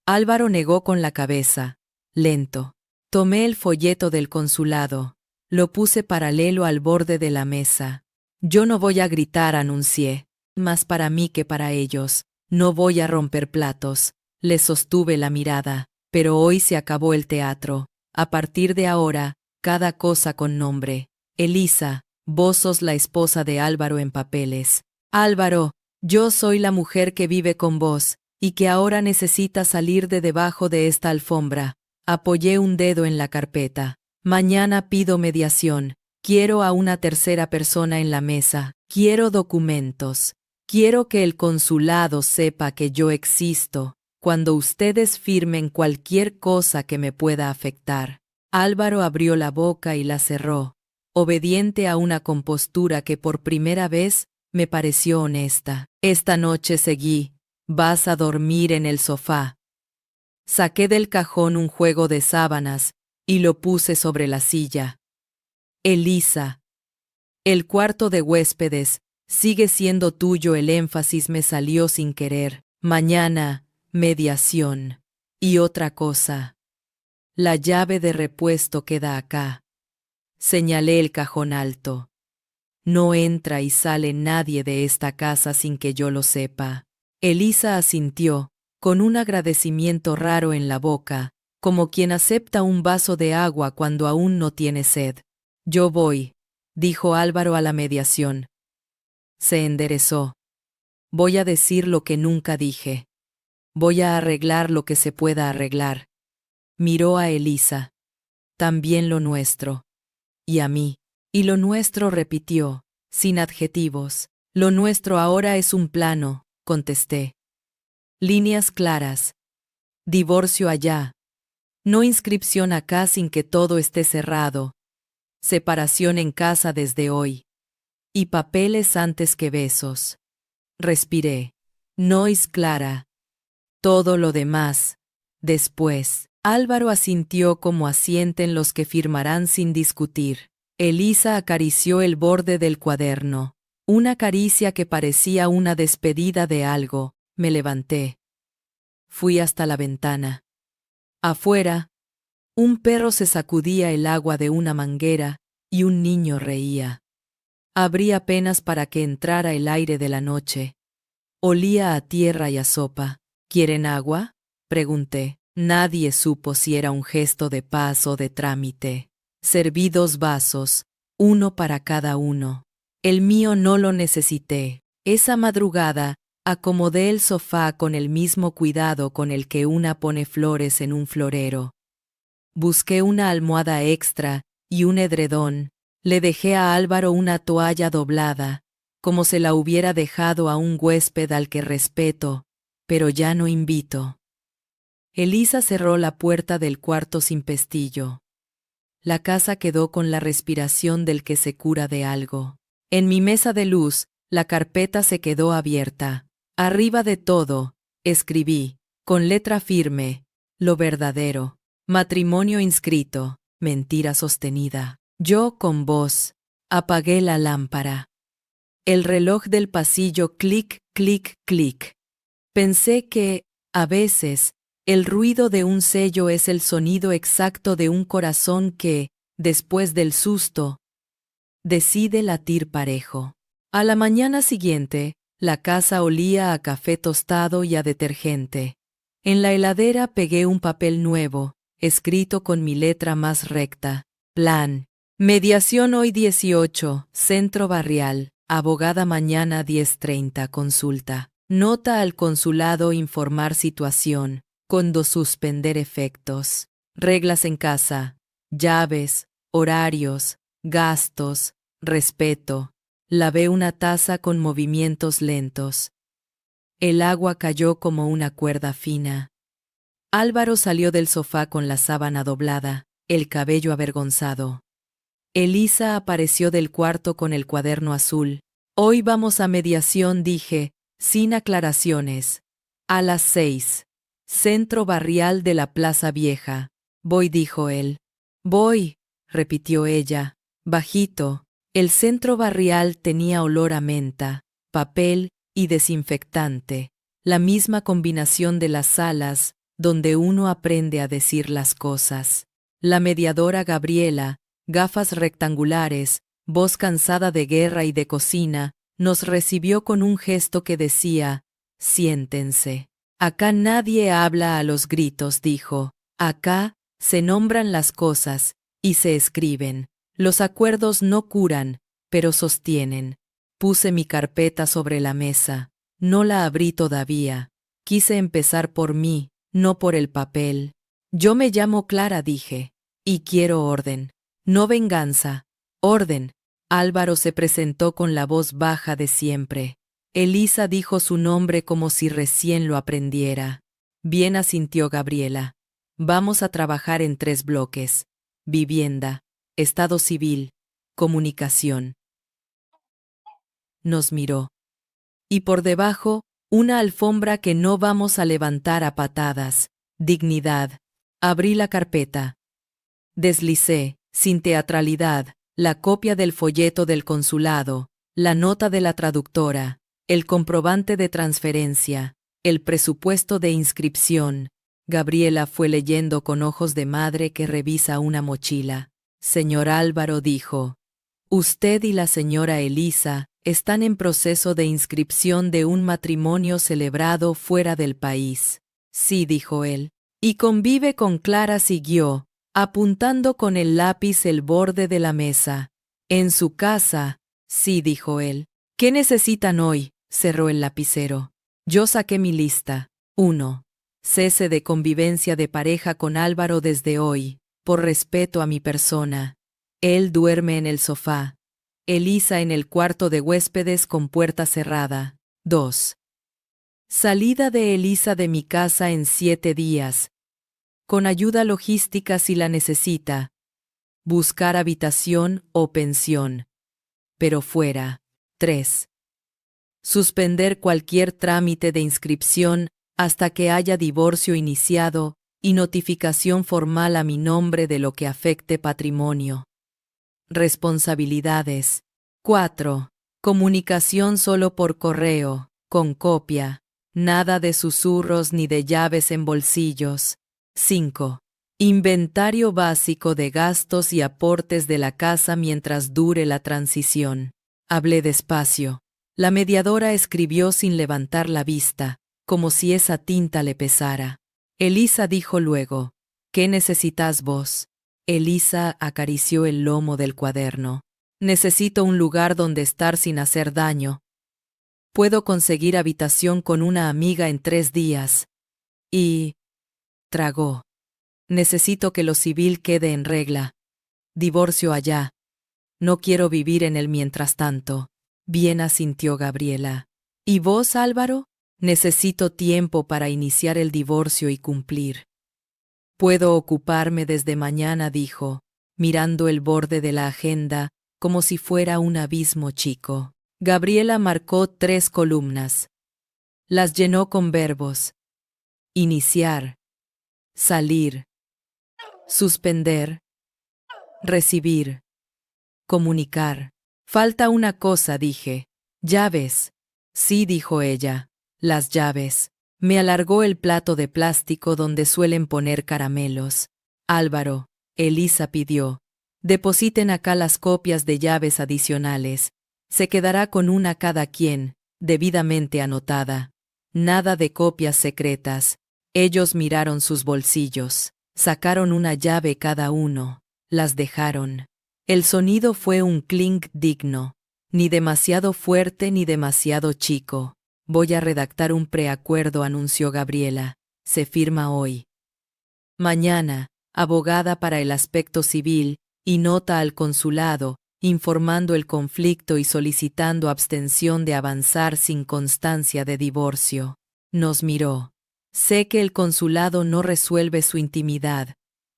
A: Álvaro negó con la cabeza. Lento. Tomé el folleto del consulado. Lo puse paralelo al borde de la mesa. Yo no voy a gritar, anuncié. Más para mí que para ellos. No voy a romper platos. Les sostuve la mirada. Pero hoy se acabó el teatro. A partir de ahora, cada cosa con nombre. Elisa, vos sos la esposa de Álvaro en papeles. Álvaro, yo soy la mujer que vive con vos, y que ahora necesita salir de debajo de esta alfombra. Apoyé un dedo en la carpeta. Mañana pido mediación. Quiero a una tercera persona en la mesa. Quiero documentos. Quiero que el consulado sepa que yo existo, cuando ustedes firmen cualquier cosa que me pueda afectar. Álvaro abrió la boca y la cerró, obediente a una compostura que por primera vez me pareció honesta. Esta noche seguí. Vas a dormir en el sofá. Saqué del cajón un juego de sábanas y lo puse sobre la silla. Elisa. El cuarto de huéspedes sigue siendo tuyo. El énfasis me salió sin querer. Mañana, mediación. Y otra cosa. La llave de repuesto queda acá. Señalé el cajón alto. No entra y sale nadie de esta casa sin que yo lo sepa. Elisa asintió, con un agradecimiento raro en la boca, como quien acepta un vaso de agua cuando aún no tiene sed. Yo voy, dijo Álvaro a la mediación. Se enderezó. Voy a decir lo que nunca dije. Voy a arreglar lo que se pueda arreglar. Miró a Elisa. También lo nuestro. Y a mí. Y lo nuestro, repitió, sin adjetivos. Lo nuestro ahora es un plano, contesté. Líneas claras. Divorcio allá. No inscripción acá sin que todo esté cerrado. Separación en casa desde hoy. Y papeles antes que besos. Respiré. Nois clara. Todo lo demás. Después. Álvaro asintió como asienten los que firmarán sin discutir. Elisa acarició el borde del cuaderno. Una caricia que parecía una despedida de algo. Me levanté. Fui hasta la ventana. Afuera, un perro se sacudía el agua de una manguera y un niño reía. Abrí apenas para que entrara el aire de la noche. Olía a tierra y a sopa. ¿Quieren agua?, pregunté. Nadie supo si era un gesto de paz o de trámite. Serví 2 vasos, uno para cada uno. El mío no lo necesité. Esa madrugada, acomodé el sofá con el mismo cuidado con el que una pone flores en un florero. Busqué una almohada extra y un edredón. Le dejé a Álvaro una toalla doblada, como se la hubiera dejado a un huésped al que respeto, pero ya no invito. Elisa cerró la puerta del cuarto sin pestillo. La casa quedó con la respiración del que se cura de algo. En mi mesa de luz, la carpeta se quedó abierta. Arriba de todo, escribí, con letra firme, lo verdadero. Matrimonio inscrito, mentira sostenida. Yo con vos. Apagué la lámpara. El reloj del pasillo clic, clic, clic. Pensé que, a veces, el ruido de un sello es el sonido exacto de un corazón que, después del susto, decide latir parejo. A la mañana siguiente, la casa olía a café tostado y a detergente. En la heladera pegué un papel nuevo, escrito con mi letra más recta. Plan. Mediación hoy 18, Centro Barrial. Abogada mañana 10:30, consulta. Nota al consulado informar situación. Condo suspender efectos. Reglas en casa. Llaves, horarios, gastos, respeto. Lavé una taza con movimientos lentos. El agua cayó como una cuerda fina. Álvaro salió del sofá con la sábana doblada, el cabello avergonzado. Elisa apareció del cuarto con el cuaderno azul. Hoy vamos a mediación, dije, sin aclaraciones. A las 6. Centro barrial de la Plaza Vieja. Voy, dijo él. Voy, repitió ella, bajito. El centro barrial tenía olor a menta, papel y desinfectante, la misma combinación de las salas donde uno aprende a decir las cosas. La mediadora Gabriela, gafas rectangulares, voz cansada de guerra y de cocina, nos recibió con un gesto que decía: siéntense. Acá nadie habla a los gritos, dijo. Acá se nombran las cosas y se escriben. Los acuerdos no curan, pero sostienen. Puse mi carpeta sobre la mesa. No la abrí todavía. Quise empezar por mí, no por el papel. Yo me llamo Clara, dije, y quiero orden. No venganza. Orden. Álvaro se presentó con la voz baja de siempre. Elisa dijo su nombre como si recién lo aprendiera. Bien, asintió Gabriela. Vamos a trabajar en 3 bloques. Vivienda, Estado civil, comunicación. Nos miró. Y por debajo, una alfombra que no vamos a levantar a patadas. Dignidad. Abrí la carpeta. Deslicé, sin teatralidad, la copia del folleto del consulado, la nota de la traductora, el comprobante de transferencia, el presupuesto de inscripción. Gabriela fue leyendo con ojos de madre que revisa una mochila. Señor Álvaro, dijo, usted y la señora Elisa están en proceso de inscripción de un matrimonio celebrado fuera del país. Sí, dijo él. Y convive con Clara, siguió, apuntando con el lápiz el borde de la mesa. En su casa. Sí, dijo él. ¿Qué necesitan hoy? Cerró el lapicero. Yo saqué mi lista. 1. Cese de convivencia de pareja con Álvaro desde hoy, por respeto a mi persona. Él duerme en el sofá. Elisa en el cuarto de huéspedes con puerta cerrada. 2. Salida de Elisa de mi casa en 7 días. Con ayuda logística si la necesita. Buscar habitación o pensión. Pero fuera. 3. Suspender cualquier trámite de inscripción hasta que haya divorcio iniciado y notificación formal a mi nombre de lo que afecte patrimonio. Responsabilidades. 4. Comunicación solo por correo, con copia. Nada de susurros ni de llaves en bolsillos. 5. Inventario básico de gastos y aportes de la casa mientras dure la transición. Hablé despacio. La mediadora escribió sin levantar la vista, como si esa tinta le pesara. Elisa dijo luego, ¿qué necesitas vos? Elisa acarició el lomo del cuaderno. Necesito un lugar donde estar sin hacer daño. Puedo conseguir habitación con una amiga en 3 días. Y... tragó. Necesito que lo civil quede en regla. Divorcio allá. No quiero vivir en él mientras tanto. Bien, asintió Gabriela. ¿Y vos, Álvaro? Necesito tiempo para iniciar el divorcio y cumplir. Puedo ocuparme desde mañana, dijo, mirando el borde de la agenda como si fuera un abismo chico. Gabriela marcó 3 columnas. Las llenó con verbos. Iniciar. Salir. Suspender. Recibir. Comunicar. Falta una cosa, dije. Llaves. Sí, dijo ella. Las llaves. Me alargó el plato de plástico donde suelen poner caramelos. Álvaro, Elisa pidió. Depositen acá las copias de llaves adicionales. Se quedará con una cada quien, debidamente anotada. Nada de copias secretas. Ellos miraron sus bolsillos. Sacaron una llave cada uno. Las dejaron. El sonido fue un clink digno. Ni demasiado fuerte ni demasiado chico. Voy a redactar un preacuerdo, anunció Gabriela. Se firma hoy. Mañana, abogada para el aspecto civil, y nota al consulado, informando el conflicto y solicitando abstención de avanzar sin constancia de divorcio. Nos miró. Sé que el consulado no resuelve su intimidad,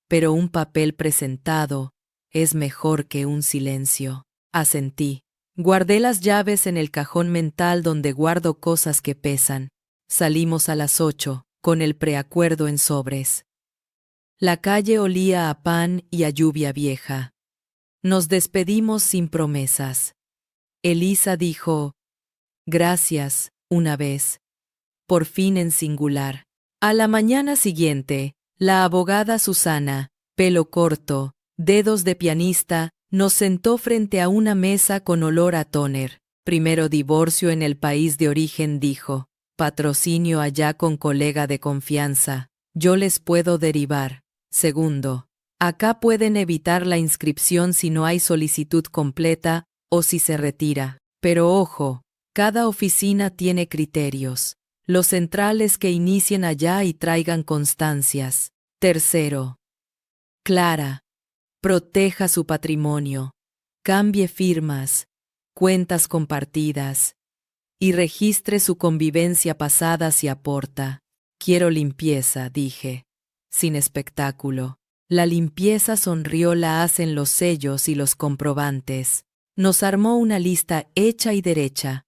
A: pero un papel presentado, es mejor que un silencio. Asentí. Guardé las llaves en el cajón mental donde guardo cosas que pesan. Salimos a las 8, con el preacuerdo en sobres. La calle olía a pan y a lluvia vieja. Nos despedimos sin promesas. Elisa dijo, gracias, una vez. Por fin en singular. A la mañana siguiente, la abogada Susana, pelo corto, dedos de pianista, nos sentó frente a una mesa con olor a tóner. Primero divorcio en el país de origen, dijo. Patrocinio allá con colega de confianza. Yo les puedo derivar. Segundo, acá pueden evitar la inscripción si no hay solicitud completa o si se retira. Pero ojo, cada oficina tiene criterios. Lo central es que inicien allá y traigan constancias. Tercero, Clara, proteja su patrimonio, cambie firmas, cuentas compartidas y registre su convivencia pasada si aporta. Quiero limpieza, dije, sin espectáculo. La limpieza, sonrió, la hacen los sellos y los comprobantes. Nos armó una lista hecha y derecha.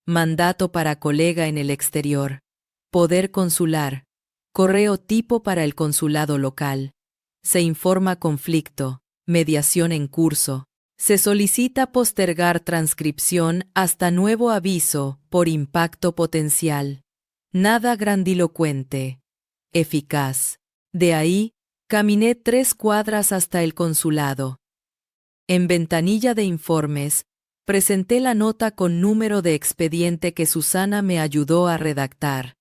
A: Mandato para colega en el exterior. Poder consular. Correo tipo para el consulado local. Se informa conflicto. Mediación en curso. Se solicita postergar transcripción hasta nuevo aviso por impacto potencial. Nada grandilocuente. Eficaz. De ahí, caminé 3 cuadras hasta el consulado. En ventanilla de informes, presenté la nota con número de expediente que Susana me ayudó a redactar.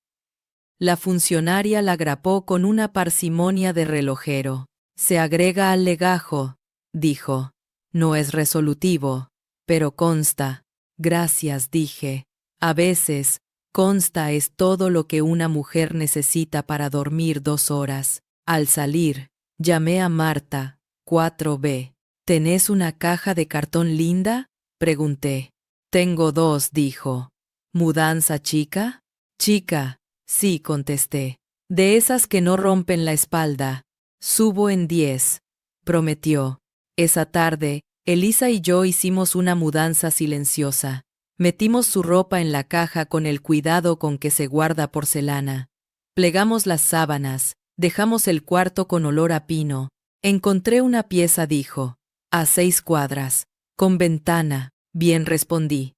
A: La funcionaria la grapó con una parsimonia de relojero. Se agrega al legajo, dijo. No es resolutivo, pero consta. Gracias, dije. A veces, consta es todo lo que una mujer necesita para dormir 2 horas. Al salir, llamé a Marta, 4B. ¿Tenés una caja de cartón linda? Pregunté. Tengo 2, dijo. ¿Mudanza chica? Chica, sí, contesté. De esas que no rompen la espalda. Subo en 10, prometió. Esa tarde, Elisa y yo hicimos una mudanza silenciosa. Metimos su ropa en la caja con el cuidado con que se guarda porcelana. Plegamos las sábanas, dejamos el cuarto con olor a pino. Encontré una pieza, dijo. A 6 cuadras. Con ventana. Bien, respondí.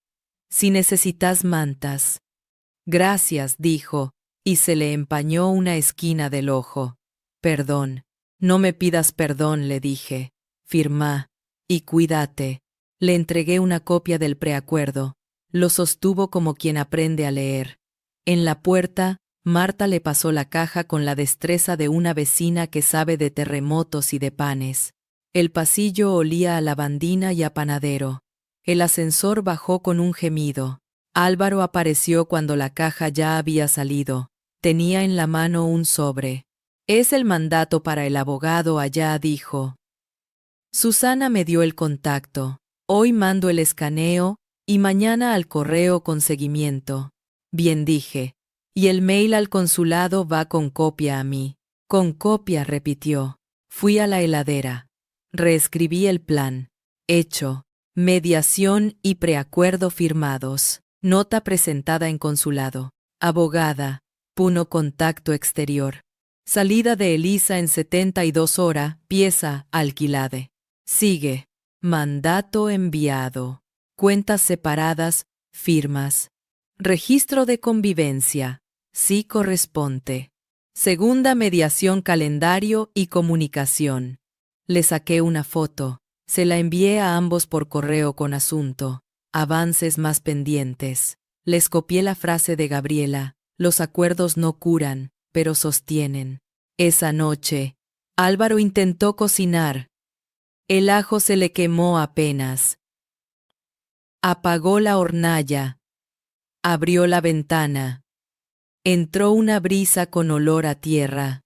A: Si necesitas mantas. Gracias, dijo, y se le empañó una esquina del ojo. Perdón. No me pidas perdón, le dije. Firmá. Y cuídate. Le entregué una copia del preacuerdo. Lo sostuvo como quien aprende a leer. En la puerta, Marta le pasó la caja con la destreza de una vecina que sabe de terremotos y de panes. El pasillo olía a lavandina y a panadero. El ascensor bajó con un gemido. Álvaro apareció cuando la caja ya había salido. Tenía en la mano un sobre. Es el mandato para el abogado allá, dijo. Susana me dio el contacto. Hoy mando el escaneo y mañana al correo con seguimiento. Bien, dije. Y el mail al consulado va con copia a mí. Con copia, repitió. Fui a la heladera. Reescribí el plan. Hecho. Mediación y preacuerdo firmados. Nota presentada en consulado. Abogada. Puno contacto exterior. Salida de Elisa en 72 horas. Pieza alquilade. Sigue. Mandato enviado. Cuentas separadas. Firmas. Registro de convivencia. Sí corresponde. Segunda mediación, calendario y comunicación. Le saqué una foto. Se la envié a ambos por correo con asunto. Avances más pendientes. Les copié la frase de Gabriela. Los acuerdos no curan, pero sostienen. Esa noche, Álvaro intentó cocinar. El ajo se le quemó apenas. Apagó la hornalla. Abrió la ventana. Entró una brisa con olor a tierra.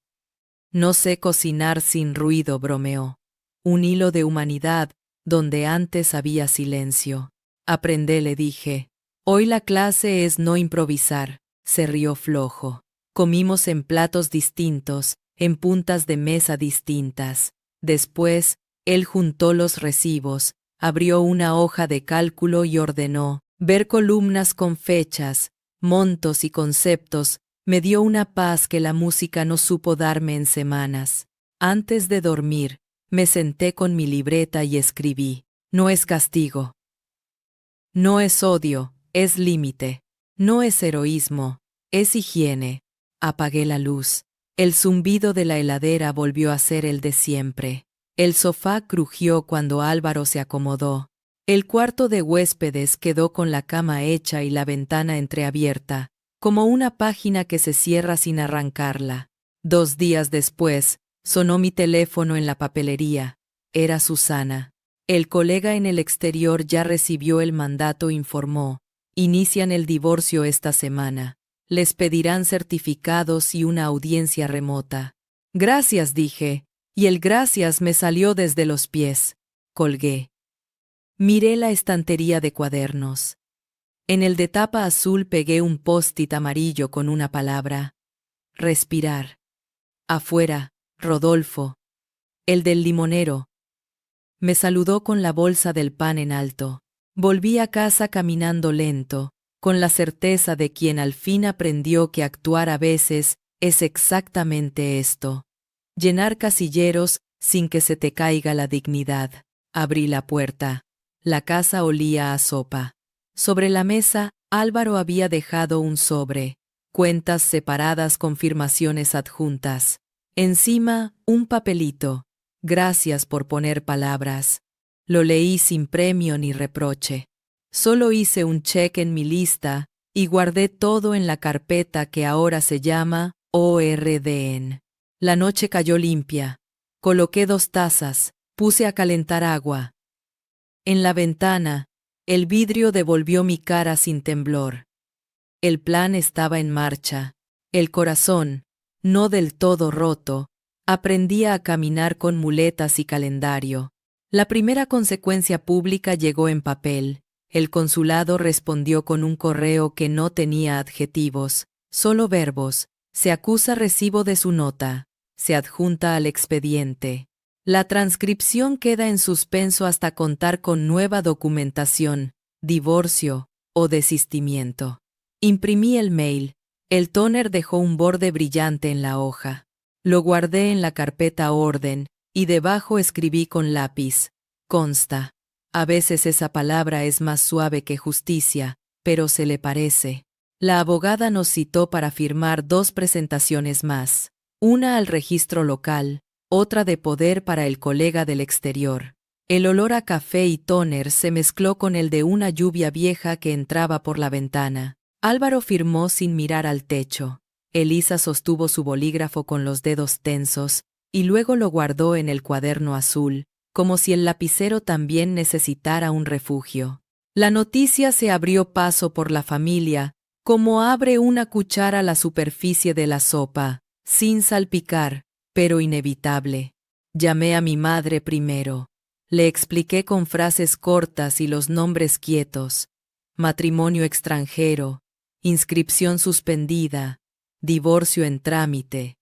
A: No sé cocinar sin ruido, bromeó. Un hilo de humanidad donde antes había silencio. Aprendé, le dije. Hoy la clase es no improvisar. Se rió flojo. Comimos en platos distintos, en puntas de mesa distintas. Después, Él juntó los recibos, abrió una hoja de cálculo y ordenó: ver columnas con fechas, montos y conceptos. Me dio una paz que la música no supo darme en semanas. Antes de dormir, me senté con mi libreta y escribí: no es castigo. No es odio, es límite. No es heroísmo, es higiene. Apagué la luz. El zumbido de la heladera volvió a ser el de siempre. El sofá crujió cuando Álvaro se acomodó. El cuarto de huéspedes quedó con la cama hecha y la ventana entreabierta, como una página que se cierra sin arrancarla. 2 días después, sonó mi teléfono en la papelería. Era Susana. El colega en el exterior ya recibió el mandato, informó. Inician el divorcio esta semana. Les pedirán certificados y una audiencia remota. Gracias, dije, y el gracias me salió desde los pies. Colgué. Miré la estantería de cuadernos. En el de tapa azul pegué un post-it amarillo con una palabra: respirar. Afuera, Rodolfo. El del limonero. Me saludó con la bolsa del pan en alto. Volví a casa caminando lento, con la certeza de quien al fin aprendió que actuar a veces es exactamente esto: llenar casilleros sin que se te caiga la dignidad. Abrí la puerta. La casa olía a sopa. Sobre la mesa, Álvaro había dejado un sobre, cuentas separadas, confirmaciones adjuntas. Encima, un papelito: gracias por poner palabras. Lo leí sin premio ni reproche. Solo hice un check en mi lista y guardé todo en la carpeta que ahora se llama ORDN. La noche cayó limpia. Coloqué 2 tazas, puse a calentar agua. En la ventana, el vidrio devolvió mi cara sin temblor. El plan estaba en marcha. El corazón, no del todo roto, aprendía a caminar con muletas y calendario. La primera consecuencia pública llegó en papel. El consulado respondió con un correo que no tenía adjetivos, solo verbos. Se acusa recibo de su nota. Se adjunta al expediente. La transcripción queda en suspenso hasta contar con nueva documentación, divorcio o desistimiento. Imprimí el mail. El tóner dejó un borde brillante en la hoja. Lo guardé en la carpeta orden y debajo escribí con lápiz: consta. A veces esa palabra es más suave que justicia, pero se le parece. La abogada nos citó para firmar 2 presentaciones más, una al registro local, otra de poder para el colega del exterior. El olor a café y tóner se mezcló con el de una lluvia vieja que entraba por la ventana. Álvaro firmó sin mirar al techo. Elisa sostuvo su bolígrafo con los dedos tensos y luego lo guardó en el cuaderno azul, como si el lapicero también necesitara un refugio. La noticia se abrió paso por la familia, como abre una cuchara la superficie de la sopa, sin salpicar, pero inevitable. Llamé a mi madre primero. Le expliqué con frases cortas y los nombres quietos: matrimonio extranjero, inscripción suspendida, divorcio en trámite,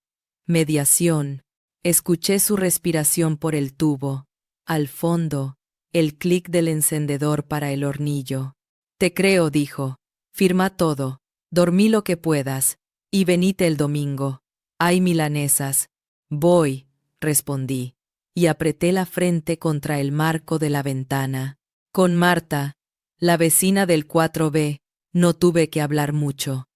A: mediación. Escuché su respiración por el tubo. Al fondo, el clic del encendedor para el hornillo. Te creo, dijo. Firma todo. Dormí lo que puedas. Y venite el domingo. Hay milanesas. Voy, respondí. Y apreté la frente contra el marco de la ventana. Con Marta, la vecina del 4B, no tuve que hablar mucho.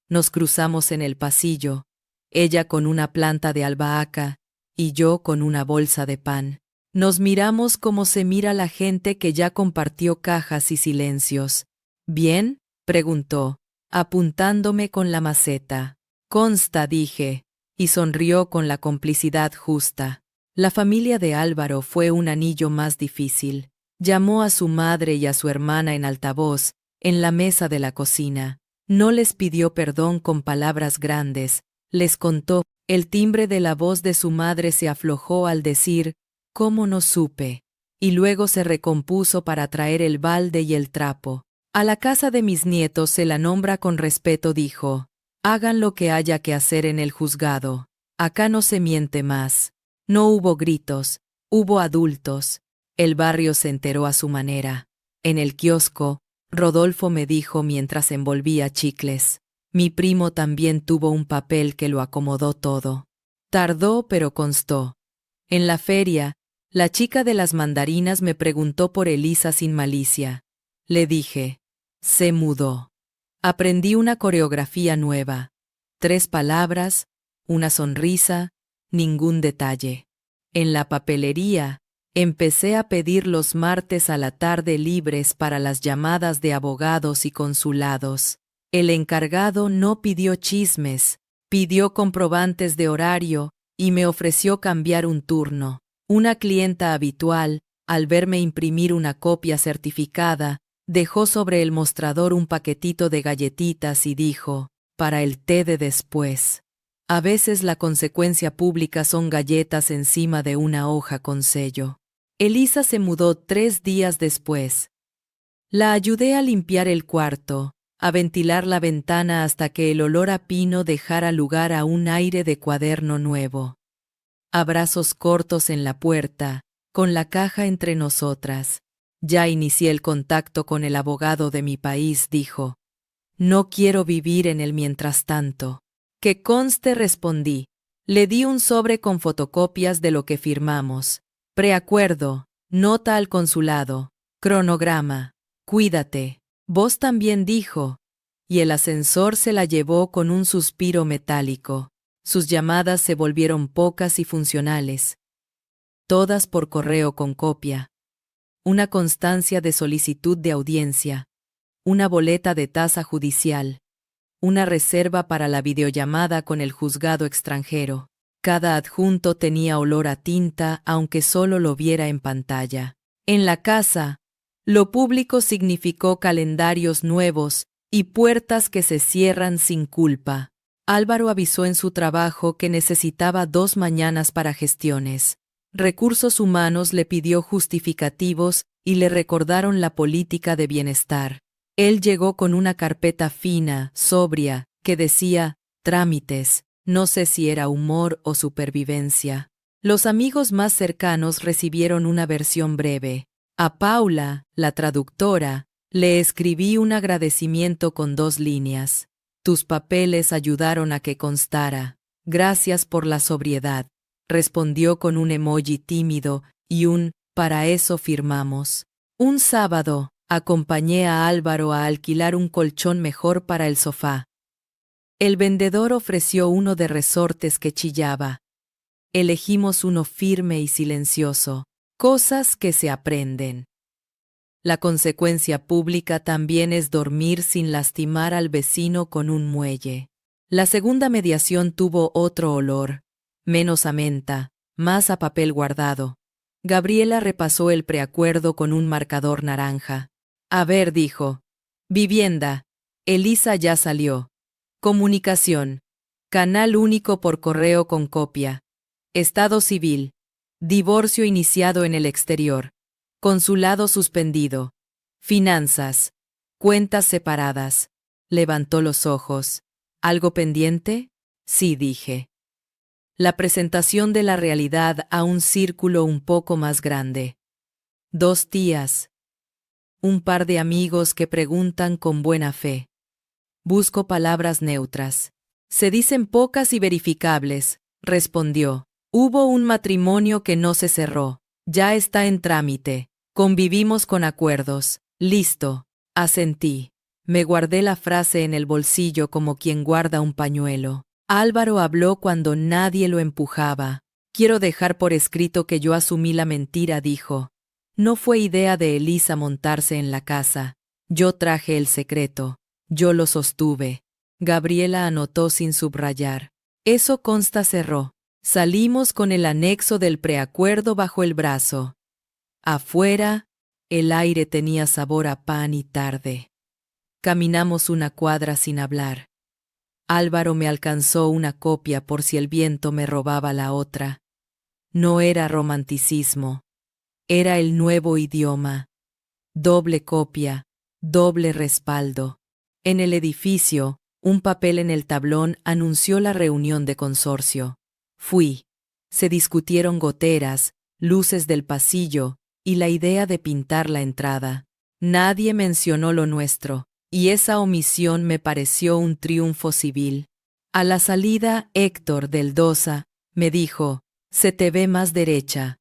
A: Nos cruzamos en el pasillo, ella con una planta de albahaca y yo con una bolsa de pan. Nos miramos como se mira la gente que ya compartió cajas y silencios. ¿Bien?, preguntó, apuntándome con la maceta. Consta, dije, y sonrió con la complicidad justa. La familia de Álvaro fue un anillo más difícil. Llamó a su madre y a su hermana en altavoz, en la mesa de la cocina. No les pidió perdón con palabras grandes, les contó. El timbre de la voz de su madre se aflojó al decir: «¿Cómo no supe?», y luego se recompuso para traer el balde y el trapo. A la casa de mis nietos se la nombra con respeto, dijo. Hagan lo que haya que hacer en el juzgado. Acá no se miente más. No hubo gritos, Hubo adultos. El barrio se enteró a su manera. En el kiosco, Rodolfo me dijo mientras envolvía chicles. Mi primo también tuvo un papel que lo acomodó todo. Tardó, pero constó. En la feria, la chica de las mandarinas me preguntó por Elisa sin malicia. Le dije, se mudó. Aprendí una coreografía nueva. 3 palabras, una sonrisa, ningún detalle. En la papelería, empecé a pedir los martes a la tarde libres para las llamadas de abogados y consulados. El encargado no pidió chismes, pidió comprobantes de horario y me ofreció cambiar un turno. Una clienta habitual, al verme imprimir una copia certificada, dejó sobre el mostrador un paquetito de galletitas y dijo, para el té de después. A veces la consecuencia pública son galletas encima de una hoja con sello. Elisa se mudó 3 días después. La ayudé a limpiar el cuarto, a ventilar la ventana hasta que el olor a pino dejara lugar a un aire de cuaderno nuevo. Abrazos cortos en la puerta, con la caja entre nosotras. Ya inicié el contacto con el abogado de mi país, dijo. No quiero vivir en el mientras tanto. Que conste, respondí. Le di un sobre con fotocopias de lo que firmamos. Preacuerdo, nota al consulado, cronograma, cuídate. Vos también, dijo. Y el ascensor se la llevó con un suspiro metálico. Sus llamadas se volvieron pocas y funcionales. Todas por correo con copia. Una constancia de solicitud de audiencia. Una boleta de tasa judicial. Una reserva para la videollamada con el juzgado extranjero. Cada adjunto tenía olor a tinta, aunque solo lo viera en pantalla. En la casa, lo público significó calendarios nuevos y puertas que se cierran sin culpa. Álvaro avisó en su trabajo que necesitaba 2 mañanas para gestiones. Recursos Humanos le pidió justificativos y le recordaron la política de bienestar. Él llegó con una carpeta fina, sobria, que decía, trámites, no sé si era humor o supervivencia. Los amigos más cercanos recibieron una versión breve. A Paula, la traductora, le escribí un agradecimiento con 2 líneas. Tus papeles ayudaron a que constara. Gracias por la sobriedad. Respondió con un emoji tímido y un, para eso firmamos. Un sábado, acompañé a Álvaro a alquilar un colchón mejor para el sofá. El vendedor ofreció uno de resortes que chillaba. Elegimos uno firme y silencioso. Cosas que se aprenden. La consecuencia pública también es dormir sin lastimar al vecino con un muelle. La segunda mediación tuvo otro olor, menos a menta, más a papel guardado. Gabriela repasó el preacuerdo con un marcador naranja. A ver, dijo. Vivienda. Elisa ya salió. Comunicación. Canal único por correo con copia. Estado civil. Divorcio iniciado en el exterior. Consulado suspendido. Finanzas. Cuentas separadas. Levantó los ojos. ¿Algo pendiente? Sí, dije. La presentación de la realidad a un círculo un poco más grande. 2 tías. Un par de amigos que preguntan con buena fe. Busco palabras neutras. Se dicen pocas y verificables, respondió. Hubo un matrimonio que no se cerró. Ya está en trámite. Convivimos con acuerdos. Listo. Asentí. Me guardé la frase en el bolsillo como quien guarda un pañuelo. Álvaro habló cuando nadie lo empujaba. Quiero dejar por escrito que yo asumí la mentira, dijo. No fue idea de Elisa montarse en la casa. Yo traje el secreto. Yo lo sostuve. Gabriela anotó sin subrayar. Eso consta, cerró. Salimos con el anexo del preacuerdo bajo el brazo. Afuera, el aire tenía sabor a pan y tarde. Caminamos una cuadra sin hablar. Álvaro me alcanzó una copia por si el viento me robaba la otra. No era romanticismo. Era el nuevo idioma. Doble copia, doble respaldo. En el edificio, un papel en el tablón anunció la reunión de consorcio. Fui. Se discutieron goteras, luces del pasillo y la idea de pintar la entrada. Nadie mencionó lo nuestro, y esa omisión me pareció un triunfo civil. A la salida, Héctor del Dosa me dijo: «Se te ve más derecha».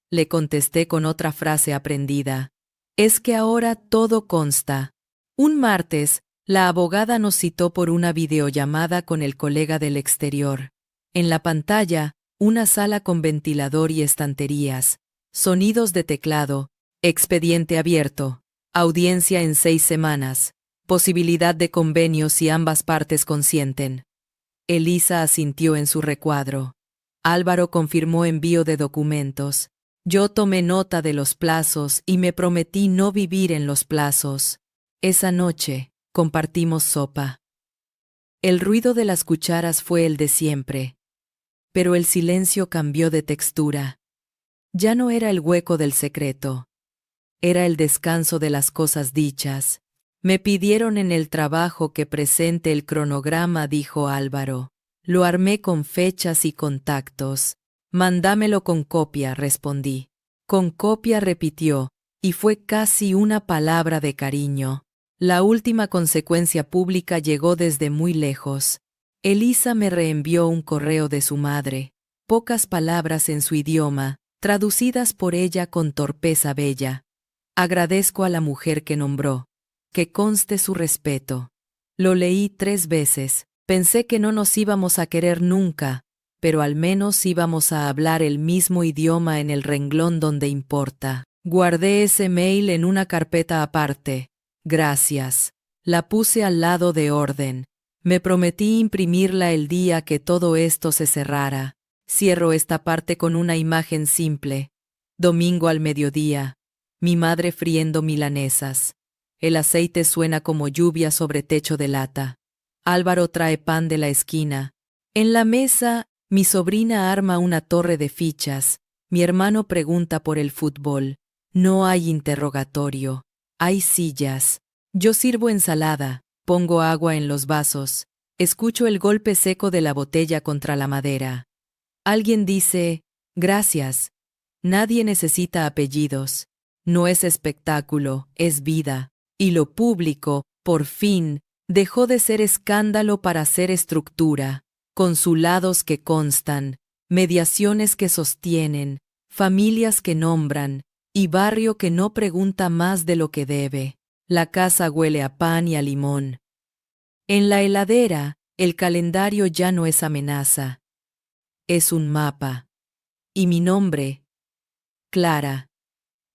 A: Le contesté con otra frase aprendida: «Es que ahora todo consta». Un martes, la abogada nos citó por una videollamada con el colega del exterior. En la pantalla, una sala con ventilador y estanterías, sonidos de teclado, expediente abierto, audiencia en 6 semanas, posibilidad de convenio si ambas partes consienten. Elisa asintió en su recuadro. Álvaro confirmó envío de documentos. Yo tomé nota de los plazos y me prometí no vivir en los plazos. Esa noche, compartimos sopa. El ruido de las cucharas fue el de siempre, pero el silencio cambió de textura. Ya no era el hueco del secreto. Era el descanso de las cosas dichas. Me pidieron en el trabajo que presente el cronograma, dijo Álvaro. Lo armé con fechas y contactos. Mándamelo con copia, respondí. Con copia, repitió, y fue casi una palabra de cariño. La última consecuencia pública llegó desde muy lejos. Elisa me reenvió un correo de su madre, pocas palabras en su idioma, traducidas por ella con torpeza bella. Agradezco a la mujer que nombró. Que conste su respeto. Lo leí 3 veces. Pensé que no nos íbamos a querer nunca, pero al menos íbamos a hablar el mismo idioma en el renglón donde importa. Guardé ese mail en una carpeta aparte. Gracias. La puse al lado de orden. Me prometí imprimirla el día que todo esto se cerrara. Cierro esta parte con una imagen simple. Domingo al mediodía. Mi madre friendo milanesas. El aceite suena como lluvia sobre techo de lata. Álvaro trae pan de la esquina. En la mesa, mi sobrina arma una torre de fichas. Mi hermano pregunta por el fútbol. No hay interrogatorio. Hay sillas. Yo sirvo ensalada. Pongo agua en los vasos. Escucho el golpe seco de la botella contra la madera. Alguien dice: «Gracias». Nadie necesita apellidos. No es espectáculo, es vida. Y lo público, por fin, dejó de ser escándalo para ser estructura, consulados que constan, mediaciones que sostienen, familias que nombran, y barrio que no pregunta más de lo que debe. La casa huele a pan y a limón. En la heladera, el calendario ya no es amenaza. Es un mapa. Y mi nombre, Clara,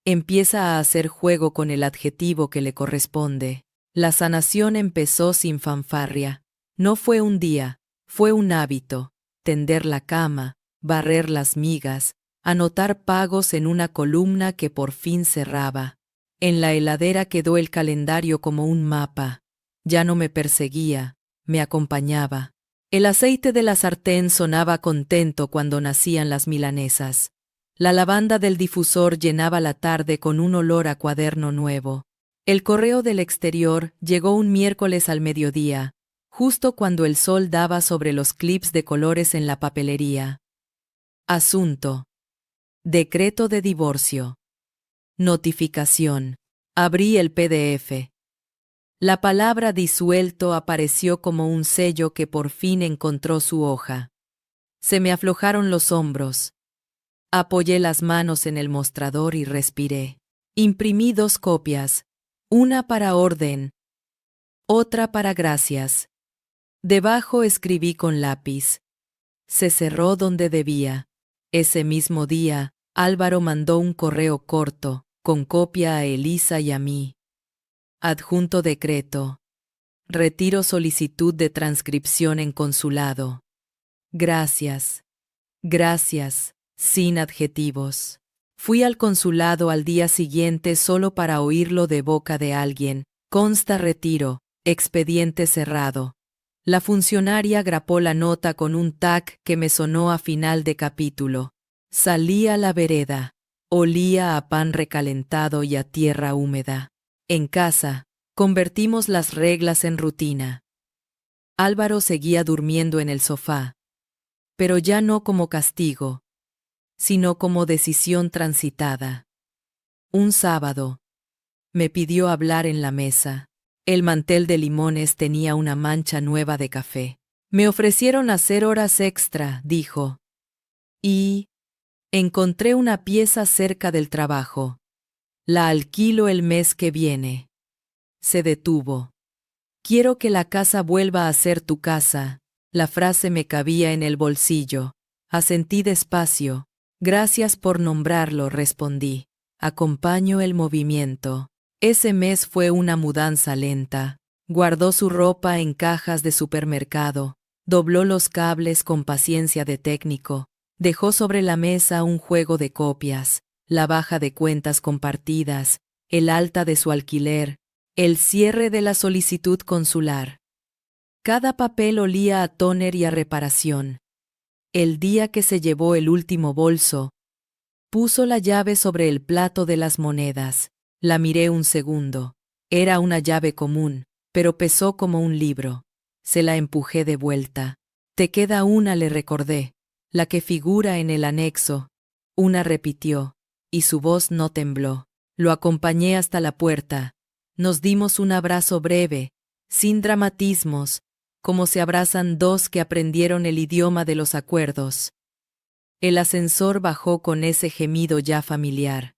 A: empieza a hacer juego con el adjetivo que le corresponde. La sanación empezó sin fanfarria. No fue un día, fue un hábito. Tender la cama, barrer las migas, anotar pagos en una columna que por fin cerraba. En la heladera quedó el calendario como un mapa. Ya no me perseguía, me acompañaba. El aceite de la sartén sonaba contento cuando nacían las milanesas. La lavanda del difusor llenaba la tarde con un olor a cuaderno nuevo. El correo del exterior llegó un miércoles al mediodía, justo cuando el sol daba sobre los clips de colores en la papelería. Asunto: decreto de divorcio. Notificación. Abrí el PDF. La palabra disuelto apareció como un sello que por fin encontró su hoja. Se me aflojaron los hombros. Apoyé las manos en el mostrador y respiré. Imprimí 2 copias, una para orden, otra para gracias. Debajo escribí con lápiz. Se cerró donde debía. Ese mismo día, Álvaro mandó un correo corto, con copia a Elisa y a mí. Adjunto decreto. Retiro solicitud de transcripción en consulado. Gracias. Gracias. Sin adjetivos. Fui al consulado al día siguiente solo para oírlo de boca de alguien. Consta retiro, expediente cerrado. La funcionaria grapó la nota con un tac que me sonó a final de capítulo. Salí a la vereda. Olía a pan recalentado y a tierra húmeda. En casa, convertimos las reglas en rutina. Álvaro seguía durmiendo en el sofá. Pero ya no como castigo. sino como decisión transitada. Un sábado, me pidió hablar en la mesa. El mantel de limones tenía una mancha nueva de café. Me ofrecieron hacer horas extra, dijo. Y encontré una pieza cerca del trabajo. La alquilo el mes que viene. Se detuvo. Quiero que la casa vuelva a ser tu casa. La frase me cabía en el bolsillo. Asentí despacio. Gracias por nombrarlo, respondí. Acompaño el movimiento. Ese mes fue una mudanza lenta. Guardó su ropa en cajas de supermercado. Dobló los cables con paciencia de técnico. Dejó sobre la mesa un juego de copias, la baja de cuentas compartidas, el alta de su alquiler, el cierre de la solicitud consular. Cada papel olía a tóner y a reparación. El día que se llevó el último bolso, puso la llave sobre el plato de las monedas. La miré un segundo. Era una llave común, pero pesó como un libro. Se la empujé de vuelta. Te queda una, le recordé, la que figura en el anexo. Una, repitió, y su voz no tembló. Lo acompañé hasta la puerta. Nos dimos un abrazo breve, sin dramatismos, como se abrazan dos que aprendieron el idioma de los acuerdos. El ascensor bajó con ese gemido ya familiar.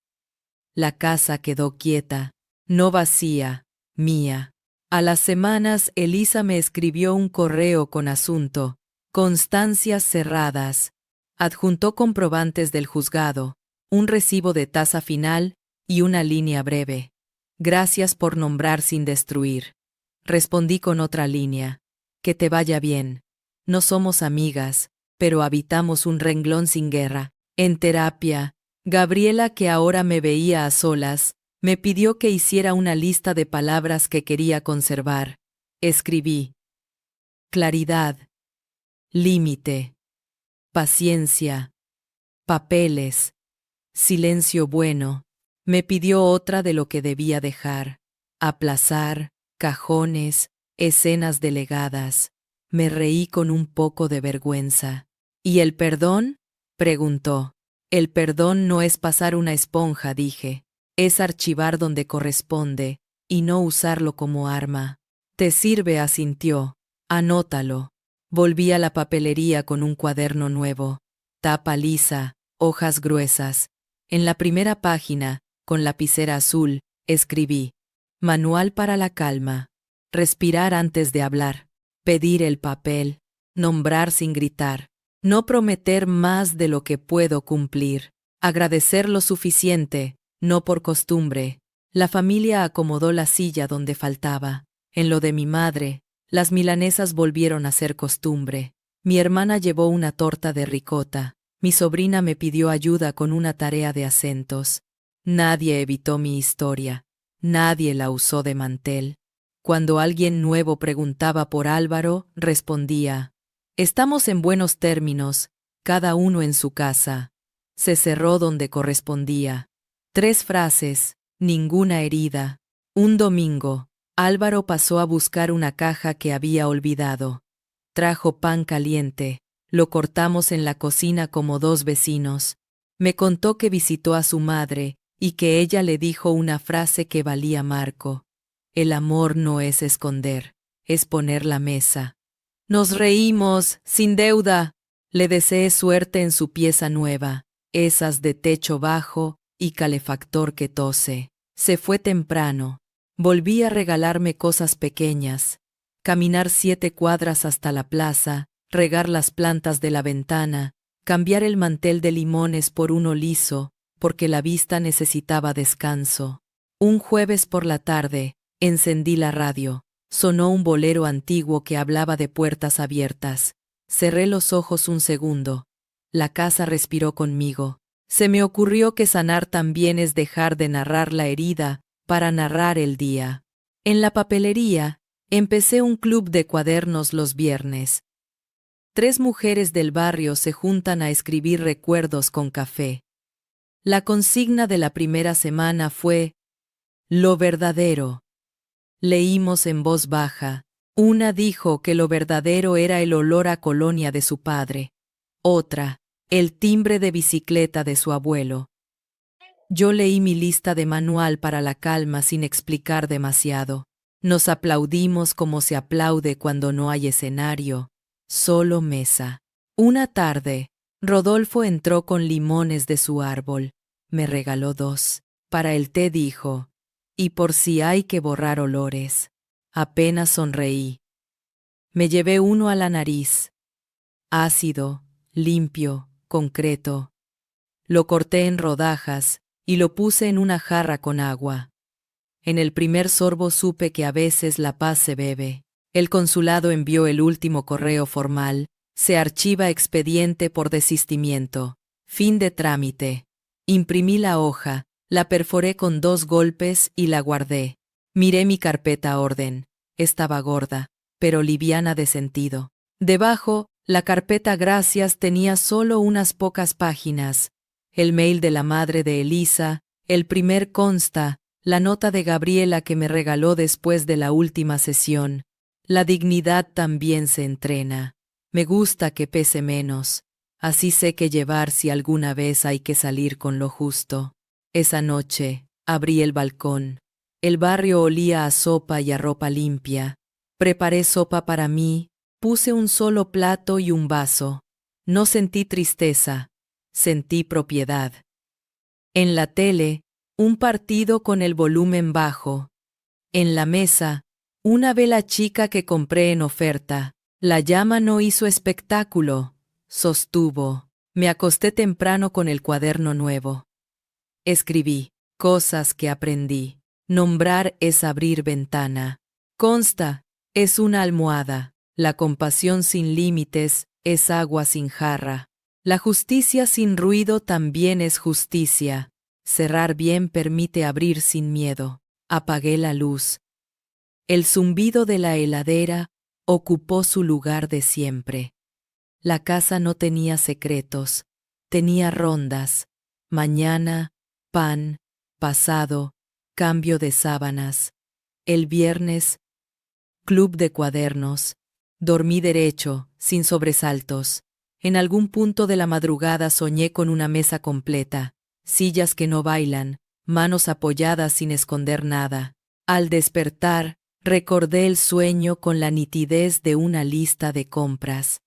A: La casa quedó quieta, no vacía, mía. A las semanas Elisa me escribió un correo con asunto, constancias cerradas. Adjuntó comprobantes del juzgado, un recibo de tasa final y una línea breve. Gracias por nombrar sin destruir. Respondí con otra línea. Que te vaya bien. No somos amigas, pero habitamos un renglón sin guerra. En terapia, Gabriela, que ahora me veía a solas, me pidió que hiciera una lista de palabras que quería conservar. Escribí: claridad, límite, paciencia, papeles, silencio bueno. Me pidió otra de lo que debía dejar: aplazar, cajones, escenas delegadas. Me reí con un poco de vergüenza. ¿Y el perdón?, preguntó. El perdón no es pasar una esponja, dije. Es archivar donde corresponde, y no usarlo como arma. Te sirve, asintió. Anótalo. Volví a la papelería con un cuaderno nuevo. Tapa lisa, hojas gruesas. En la primera página, con lapicera azul, escribí: manual para la calma. Respirar antes de hablar. Pedir el papel. Nombrar sin gritar. No prometer más de lo que puedo cumplir. Agradecer lo suficiente, no por costumbre. La familia acomodó la silla donde faltaba. En lo de mi madre, las milanesas volvieron a ser costumbre. Mi hermana llevó una torta de ricota. Mi sobrina me pidió ayuda con una tarea de acentos. Nadie evitó mi historia. Nadie la usó de mantel. Cuando alguien nuevo preguntaba por Álvaro, respondía: estamos en buenos términos, cada uno en su casa. Se cerró donde correspondía. 3 frases, ninguna herida. Un domingo, Álvaro pasó a buscar una caja que había olvidado. Trajo pan caliente. Lo cortamos en la cocina como 2 vecinos. Me contó que visitó a su madre y que ella le dijo una frase que valía marco: el amor no es esconder, es poner la mesa. Nos reímos, sin deuda. Le deseé suerte en su pieza nueva, esas de techo bajo y calefactor que tose. Se fue temprano. Volví a regalarme cosas pequeñas. Caminar 7 cuadras hasta la plaza, regar las plantas de la ventana, cambiar el mantel de limones por uno liso, porque la vista necesitaba descanso. Un jueves por la tarde, encendí la radio. Sonó un bolero antiguo que hablaba de puertas abiertas. Cerré los ojos un segundo. La casa respiró conmigo. Se me ocurrió que sanar también es dejar de narrar la herida para narrar el día. En la papelería, empecé un club de cuadernos los viernes. 3 mujeres del barrio se juntan a escribir recuerdos con café. La consigna de la primera semana fue: lo verdadero. Leímos en voz baja. Una dijo que lo verdadero era el olor a colonia de su padre. Otra: el timbre de bicicleta de su abuelo. Yo leí mi lista de manual para la calma sin explicar demasiado. Nos aplaudimos como se aplaude cuando no hay escenario, solo mesa. Una tarde, Rodolfo entró con limones de su árbol. Me regaló 2. Para el té dijo, y por si hay que borrar olores. Apenas sonreí. Me llevé uno a la nariz. Ácido, limpio, concreto. Lo corté en rodajas y lo puse en una jarra con agua. En el primer sorbo supe que a veces la paz se bebe. El consulado envió el último correo formal. Se archiva expediente por desistimiento. Fin de trámite. Imprimí la hoja, la perforé con 2 golpes y la guardé. Miré mi carpeta a orden. Estaba gorda, pero liviana de sentido. Debajo, la carpeta Gracias tenía solo unas pocas páginas. El mail de la madre de Elisa, el primer consta, la nota de Gabriela que me regaló después de la última sesión. La dignidad también se entrena. Me gusta que pese menos. Así sé qué llevar si alguna vez hay que salir con lo justo. Esa noche, abrí el balcón. El barrio olía a sopa y a ropa limpia. Preparé sopa para mí, puse un solo plato y un vaso. No sentí tristeza, sentí propiedad. En la tele, un partido con el volumen bajo. En la mesa, una vela chica que compré en oferta. La llama no hizo espectáculo, sostuvo. Me acosté temprano con el cuaderno nuevo. Escribí cosas que aprendí. Nombrar es abrir ventana. Consta, es una almohada. La compasión sin límites es agua sin jarra. La justicia sin ruido también es justicia. Cerrar bien permite abrir sin miedo. Apagué la luz. El zumbido de la heladera ocupó su lugar de siempre. La casa no tenía secretos, tenía rondas. Mañana, pan, pasado, cambio de sábanas. El viernes, club de cuadernos. Dormí derecho, sin sobresaltos. En algún punto de la madrugada soñé con una mesa completa, sillas que no bailan, manos apoyadas sin esconder nada. Al despertar, recordé el sueño con la nitidez de una lista de compras.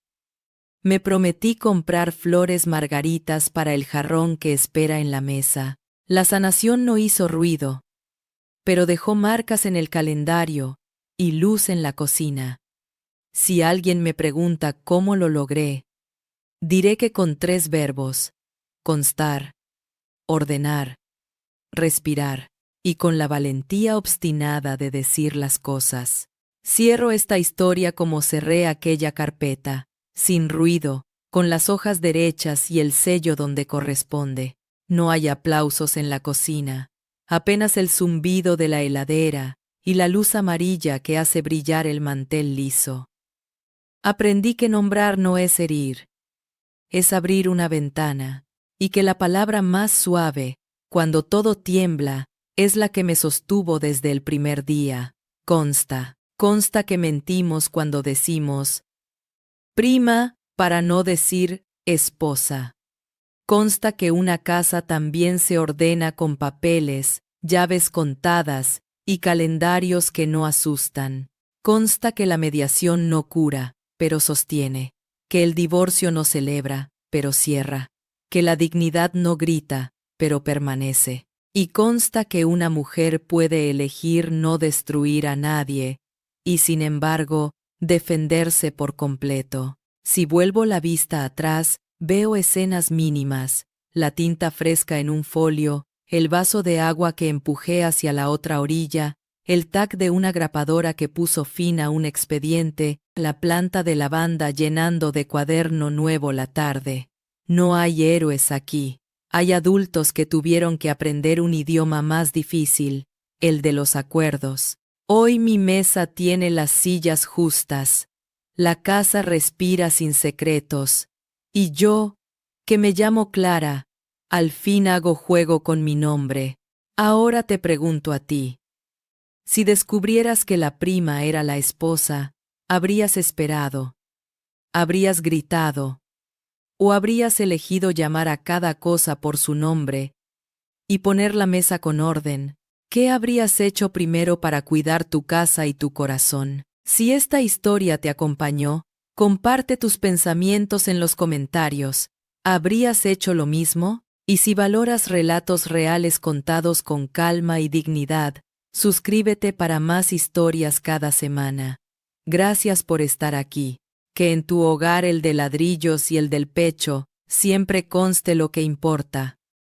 A: Me prometí comprar flores margaritas para el jarrón que espera en la mesa. La sanación no hizo ruido, pero dejó marcas en el calendario y luz en la cocina. Si alguien me pregunta cómo lo logré, diré que con 3 verbos: constar, ordenar, respirar, y con la valentía obstinada de decir las cosas. Cierro esta historia como cerré aquella carpeta, sin ruido, con las hojas derechas y el sello donde corresponde. No hay aplausos en la cocina, apenas el zumbido de la heladera y la luz amarilla que hace brillar el mantel liso. Aprendí que nombrar no es herir, es abrir una ventana, y que la palabra más suave, cuando todo tiembla, es la que me sostuvo desde el primer día. Consta que mentimos cuando decimos prima para no decir esposa. Consta que una casa también se ordena con papeles, llaves contadas y calendarios que no asustan. Consta que la mediación no cura, pero sostiene, que el divorcio no celebra, pero cierra, que la dignidad no grita, pero permanece. Y consta que una mujer puede elegir no destruir a nadie, y sin embargo, defenderse por completo. Si vuelvo la vista atrás, veo escenas mínimas, la tinta fresca en un folio, el vaso de agua que empujé hacia la otra orilla, el tac de una grapadora que puso fin a un expediente, la planta de lavanda llenando de cuaderno nuevo la tarde. No hay héroes aquí. Hay adultos que tuvieron que aprender un idioma más difícil, el de los acuerdos. Hoy mi mesa tiene las sillas justas. La casa respira sin secretos. Y yo, que me llamo Clara, al fin hago juego con mi nombre. Ahora te pregunto a ti. Si descubrieras que la prima era la esposa, habrías esperado. Habrías gritado. ¿O habrías elegido llamar a cada cosa por su nombre y poner la mesa con orden? ¿Qué habrías hecho primero para cuidar tu casa y tu corazón? Si esta historia te acompañó, comparte tus pensamientos en los comentarios. ¿Habrías hecho lo mismo? Y si valoras relatos reales contados con calma y dignidad, suscríbete para más historias cada semana. Gracias por estar aquí. Que en tu hogar, el de ladrillos y el del pecho, siempre conste lo que importa.